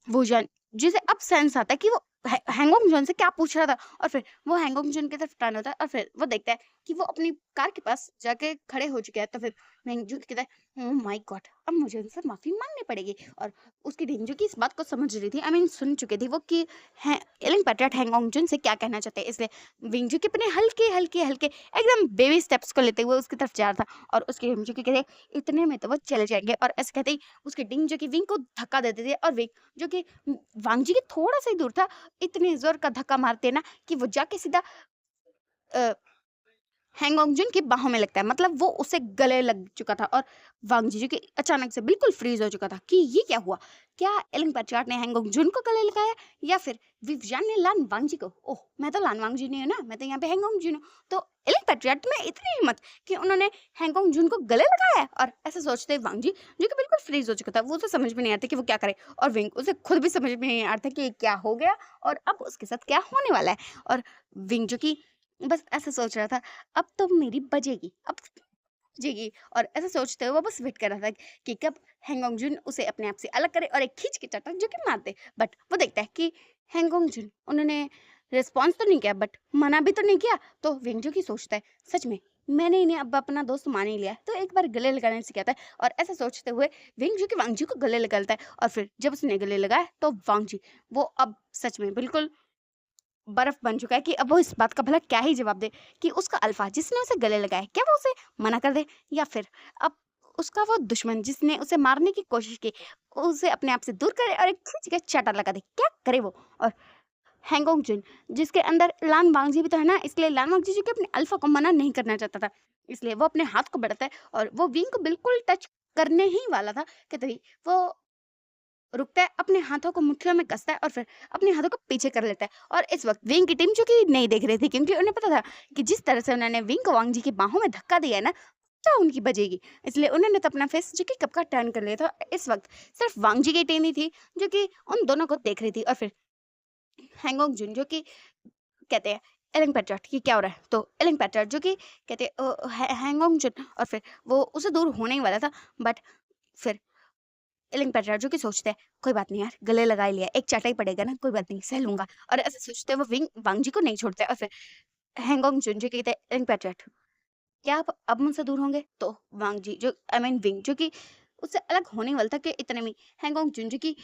वो जान जिसे अब सेंस आता है कि वो हैंगोंग जॉन से क्या पूछ रहा था। और फिर वो हैंगोंग जॉन की तरफ टर्न होता है और फिर वो देखता है कि वो अपनी कार के पास जाके खड़े हो चुके हैं। तो फिर वेंजू कहता है ओह माय गॉड, अब मुझे उनसे माफी मांगनी पड़ेगी। और उसकी डेंजू की इस बात को समझ रही थी, आई मीन सुन चुके थे वो कि एलिंग पैट्रियट हैंगोंग जॉन से क्या कहना चाहते हैं। इसलिए विंगजू के अपने हल्के हल्के हल्के एकदम बेबी स्टेप्स को लेते हुए उसकी तरफ जा रहा था। और उसके विंगजू के कहते इतने में तो वो चले जाएंगे। और ऐसे कहते ही उसके डिंग जो कि विंग को धक्का देते थे और विंग जो कि वांगजी के थोड़ा सा ही दूर था, इतने जोर का धक्का मारते ना कि वो जाके सीधा हैंगओंग जुन की बाहों में लगता है। मतलब वो उसे गले लग चुका था और वांग जीजू के अचानक से बिल्कुल फ्रीज हो चुका था कि ये क्या हुआ। क्या एलिंग पैट्रियार्ट ने हैंगओंग जुन को गले लगाया या फिर विवियान ने लान वांगजी को। ओह, मैं तो लान वांगजी नहीं हूँ ना, मैं तो यहाँ पे हैंगओंग जुन हूँ। तो एलिंग पैट्रियार्ट में इतनी हिम्मत कि उन्होंने हैंगओंग जुन को गले लगाया है। और ऐसा सोचते वांगजी जो कि बिल्कुल फ्रीज हो चुका था, वो तो समझ में नहीं आता कि वो क्या करे। और विंग उसे खुद भी समझ में नहीं आता कि क्या हो गया और अब उसके साथ क्या होने वाला है। और विंग जो कि बस ऐसा सोच रहा था, अब तो मेरी बजेगी, अब बजेगी। और ऐसा सोचते हुए वो बस वेट कर रहा था कि कब हैंगओंग जुन उसे अपने आप से अलग करे और एक खींच के चटा जो कि मार दे। बट वो देखता है कि हैंगओंग जुन उन्होंने रिस्पॉन्स तो नहीं किया, बट मना भी तो नहीं किया। तो विंगजू की सोचता है सच में मैंने इन्हें अब अपना दोस्त मान ही लिया है, तो एक बार गले लगाने से कहता है। और ऐसा सोचते हुए विंगजू की वांगजी को गले लगाता है। और फिर जब उसने गले लगाया तो वांगजी वो अब सच में बिल्कुल बर्फ बन चुका है कि अब वो इस बात का भला क्या ही जवाब दे कि उसका अल्फा जिसने उसे गले लगाया क्या वो उसे मना कर दे, या फिर अब उसका वो दुश्मन जिसने उसे मारने की कोशिश की उसे अपने आप से दूर करे और एक खींच के चाटा लगा दे, क्या करे वो। और हैंगोंग जुन जिसके अंदर लान वांगजी भी तो है ना, इसलिए लान वांगजी जो कि अपने अल्फा को मना नहीं करना चाहता था, इसलिए वो अपने हाथ को बढ़ाता है और वो विंग को बिल्कुल टच करने ही वाला था कि तभी वो रुकता है, अपने हाथों को मुट्ठियों में कसता है और फिर अपने हाथों को पीछे कर लेता है। और इस वक्त विंग की टीम जो कि नहीं देख रही थी, क्योंकि उन्हें पता था कि जिस तरह से उन्होंने विंग को वांग जी की बाहों में धक्का दिया है ना, तो उनकी बजेगी। इसलिए उन्होंने तो अपना फेस जो कि कब का टर्न कर लिया था। इस वक्त सिर्फ वांग जी की टीम ही थी जो कि उन दोनों को देख रही थी। और फिर हैंगोंग जुन जो कि कहते हैं एलिंग पैट्रियार्ट ये क्या हो रहा है। तो एलिंग पैट्रियार्ट जो कि कहते हैं हैंगोंग जुन, और फिर वो उसे दूर होने ही वाला था। बट फिर एलिंग पैट्रियार्ट जो कि सोचते हैं कोई बात नहीं यार, गले लगा ही लिया, एक चाटा ही पड़ेगा ना, कोई बात नहीं सह लूंगा। और ऐसे सोचते हैं वो विंग वांगजी को नहीं छोड़ते। और फिर हैंगोंग जुन जो कि कहते हैं एलिंग पैट्रियार्ट क्या आप अब मुझसे दूर होंगे। तो वांगजी जो आई मीन विंग जो कि उससे अलग होने वाला था कि इतने में हैंगोंग जुन जो कि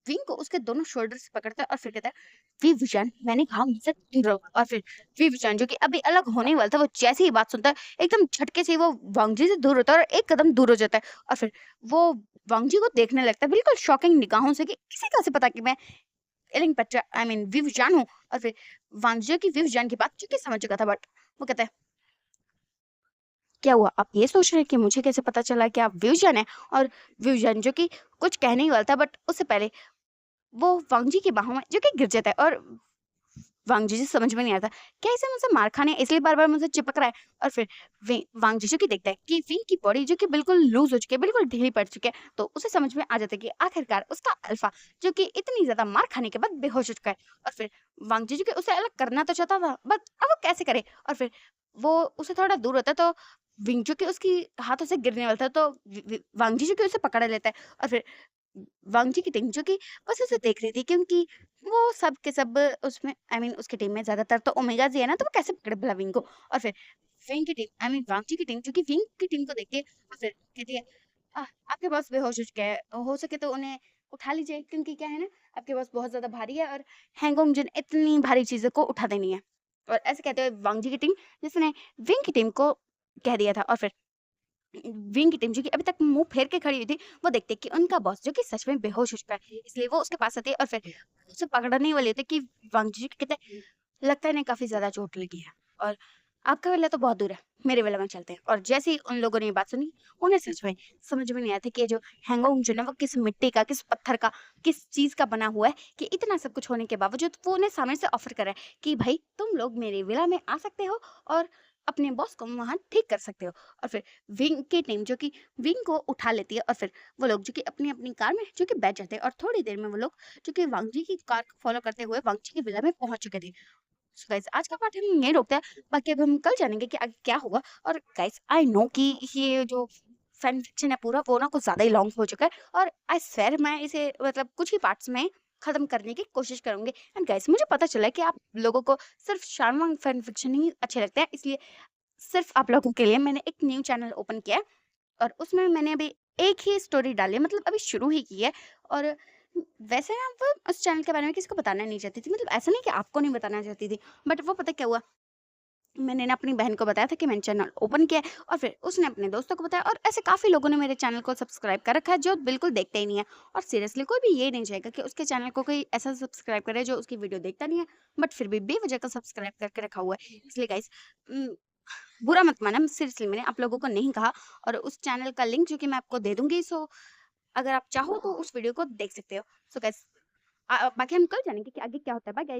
विंग को उसके दोनों शोल्डर से पकड़ता है और फिर कहता है वी विजान मैंने कहा मुझसे दूर रहो। और फिर वी विजान जो कि अभी अलग होने ही वाला था, वो जैसे ही बात सुनता है एकदम झटके से वो वांगजी से दूर होता है और एक कदम दूर हो जाता है। और फिर वो वांगजी को देखने लगता है बिल्कुल शॉकिंग निगाहों से कि किसी का से पता कि मैं एलिंग पेट्रा आई मीन वी विजान हूँ। और फिर वांगजी की वी विजान की बात चुके समझ चुका था। बट वो कहता है क्या हुआ, आप ये सोच रहे हैं कि मुझे कैसे पता चला कि आप विवजन है। और विवजन जो कि कुछ कहने ही वाला था, बट उससे पहले वो वांगजी की बाहों में जो कि गिर जाता है। और वांगजी जी समझ में नहीं आता क्या इसे मुझसे मार खाने इसलिए बार बार मुझे चिपक रहा है। और फिर वांगजी जो कि देखता है कि विंग की बॉडी जो कि बिल्कुल लूज हो चुकी है, बिल्कुल ढीली पड़ चुकी है, तो उसे समझ में आ जाता है कि आखिरकार उसका अल्फा जो कि इतनी ज्यादा मार खाने के बाद बेहोश हो चुका है। और फिर वांगजी जो कि उसे अलग करना तो चाहता था, बट अब वो कैसे करे। और फिर वो उसे थोड़ा दूर होता है तो विंग जो कि उसकी हाथों से गिरने वाला था, तो वांगजी जो कि उसे पकड़ लेता है। और फिर वांगजी की टीम जो कि बस उसे देख रही थी, क्योंकि वो सब के सब उसमें आई मीन उसकी टीम में ज्यादातर तो ओमेगा जी है ना, तो वो कैसे पकड़े भला विंग को। और फिर विंग की टीम आई मीन वांगजी की टीम जो कि विंग की टीम को देख के और फिर कहती है आपके पास बेहोश हो चुके हैं, हो सके तो उन्हें उठा लीजिए, क्योंकि क्या है ना आपके पास बहुत ज्यादा भारी है और हैंगोंग जिन इतनी भारी चीजों को उठा देनी है। और ऐसे कहते हुए वांगजी की टीम जिसने विंग की टीम को कह दिया था। और फिर विंग की टीम जो कि अभी तक मुंह फेर के खड़ी हुई थी, वो देखते कि उनका बॉस जो कि सच में बेहोश हो चुका है, इसलिए वो उसके पास आती है और फिर उसे पकड़ने वाले थे कि वांगजी को कहते लगता है इन्हें काफी ज्यादा चोट लगी है और आपका वेला तो बहुत दूर है, मेरे वेला में चलते हैं। और जैसे ही उन लोगों ने ये बात सुनी, उन्हें सच में समझ में नहीं आया था कि ये जो हैंगओंग जो है वो किस मिट्टी का, किस पत्थर का, किस चीज का बना हुआ है कि इतना सब कुछ होने के बावजूद वो उन्हें सामने से ऑफर कर रहा है कि भाई तुम लोग मेरे विला में आ सकते हो और अपने बॉस को वहां ठीक कर सकते हो। और फिर विंग की टीम जो कि विंग को उठा लेती है और फिर वो लोग जो कि अपनी अपनी कार में जो कि बैठ जाते हैं और थोड़ी देर में वो लोग जो कि वांगजी की कार को फॉलो करते हुए वांगजी की विला में पहुंच चुके थे। सो गाइस आज का पार्ट हम यहीं रोकते हैं, बाकी अब हम कल जानेंगे कि आगे क्या होगा। और गाइस आई नो कि ये जो फैन फिक्शन है पूरा वो ना कुछ ज्यादा ही लॉन्ग हो चुका है और आई स्वेयर मैं इसे मतलब कुछ ही पार्ट्स में खत्म करने की कोशिश करूंगी। एंड गाइस, मुझे पता चला है कि आप लोगों को सिर्फ शार्मा फैन फिक्शन ही अच्छे लगते हैं, इसलिए सिर्फ आप लोगों के लिए मैंने एक न्यू चैनल ओपन किया है और उसमें मैंने अभी एक ही स्टोरी डाली है, मतलब अभी शुरू ही की है। और वैसे ना वो उस चैनल के बारे में किसी को बताना नहीं चाहती थी, मतलब ऐसा नहीं कि आपको नहीं बताना चाहती थी, बट वो पता क्या हुआ, मैंने ना अपनी बहन को बताया था कि मैंने चैनल ओपन किया है और फिर उसने अपने दोस्तों को बताया, और ऐसे काफ़ी लोगों ने मेरे चैनल को सब्सक्राइब कर रखा है जो बिल्कुल देखते ही नहीं है। और सीरियसली कोई भी ये नहीं चाहेगा कि उसके चैनल को कोई ऐसा सब्सक्राइब करे जो उसकी वीडियो देखता नहीं है, बट फिर भी बेवजह का सब्सक्राइब करके रखा हुआ है। इसलिए गाइस, बुरा मत माना, सीरियसली मैंने आप लोगों को नहीं कहा। और उस चैनल का लिंक जो कि मैं आपको दे दूंगी, सो अगर आप चाहो तो उस वीडियो को देख सकते हो। सो गाइस, बाकी हम कल जानेंगे कि आगे क्या होता है। Bye guys.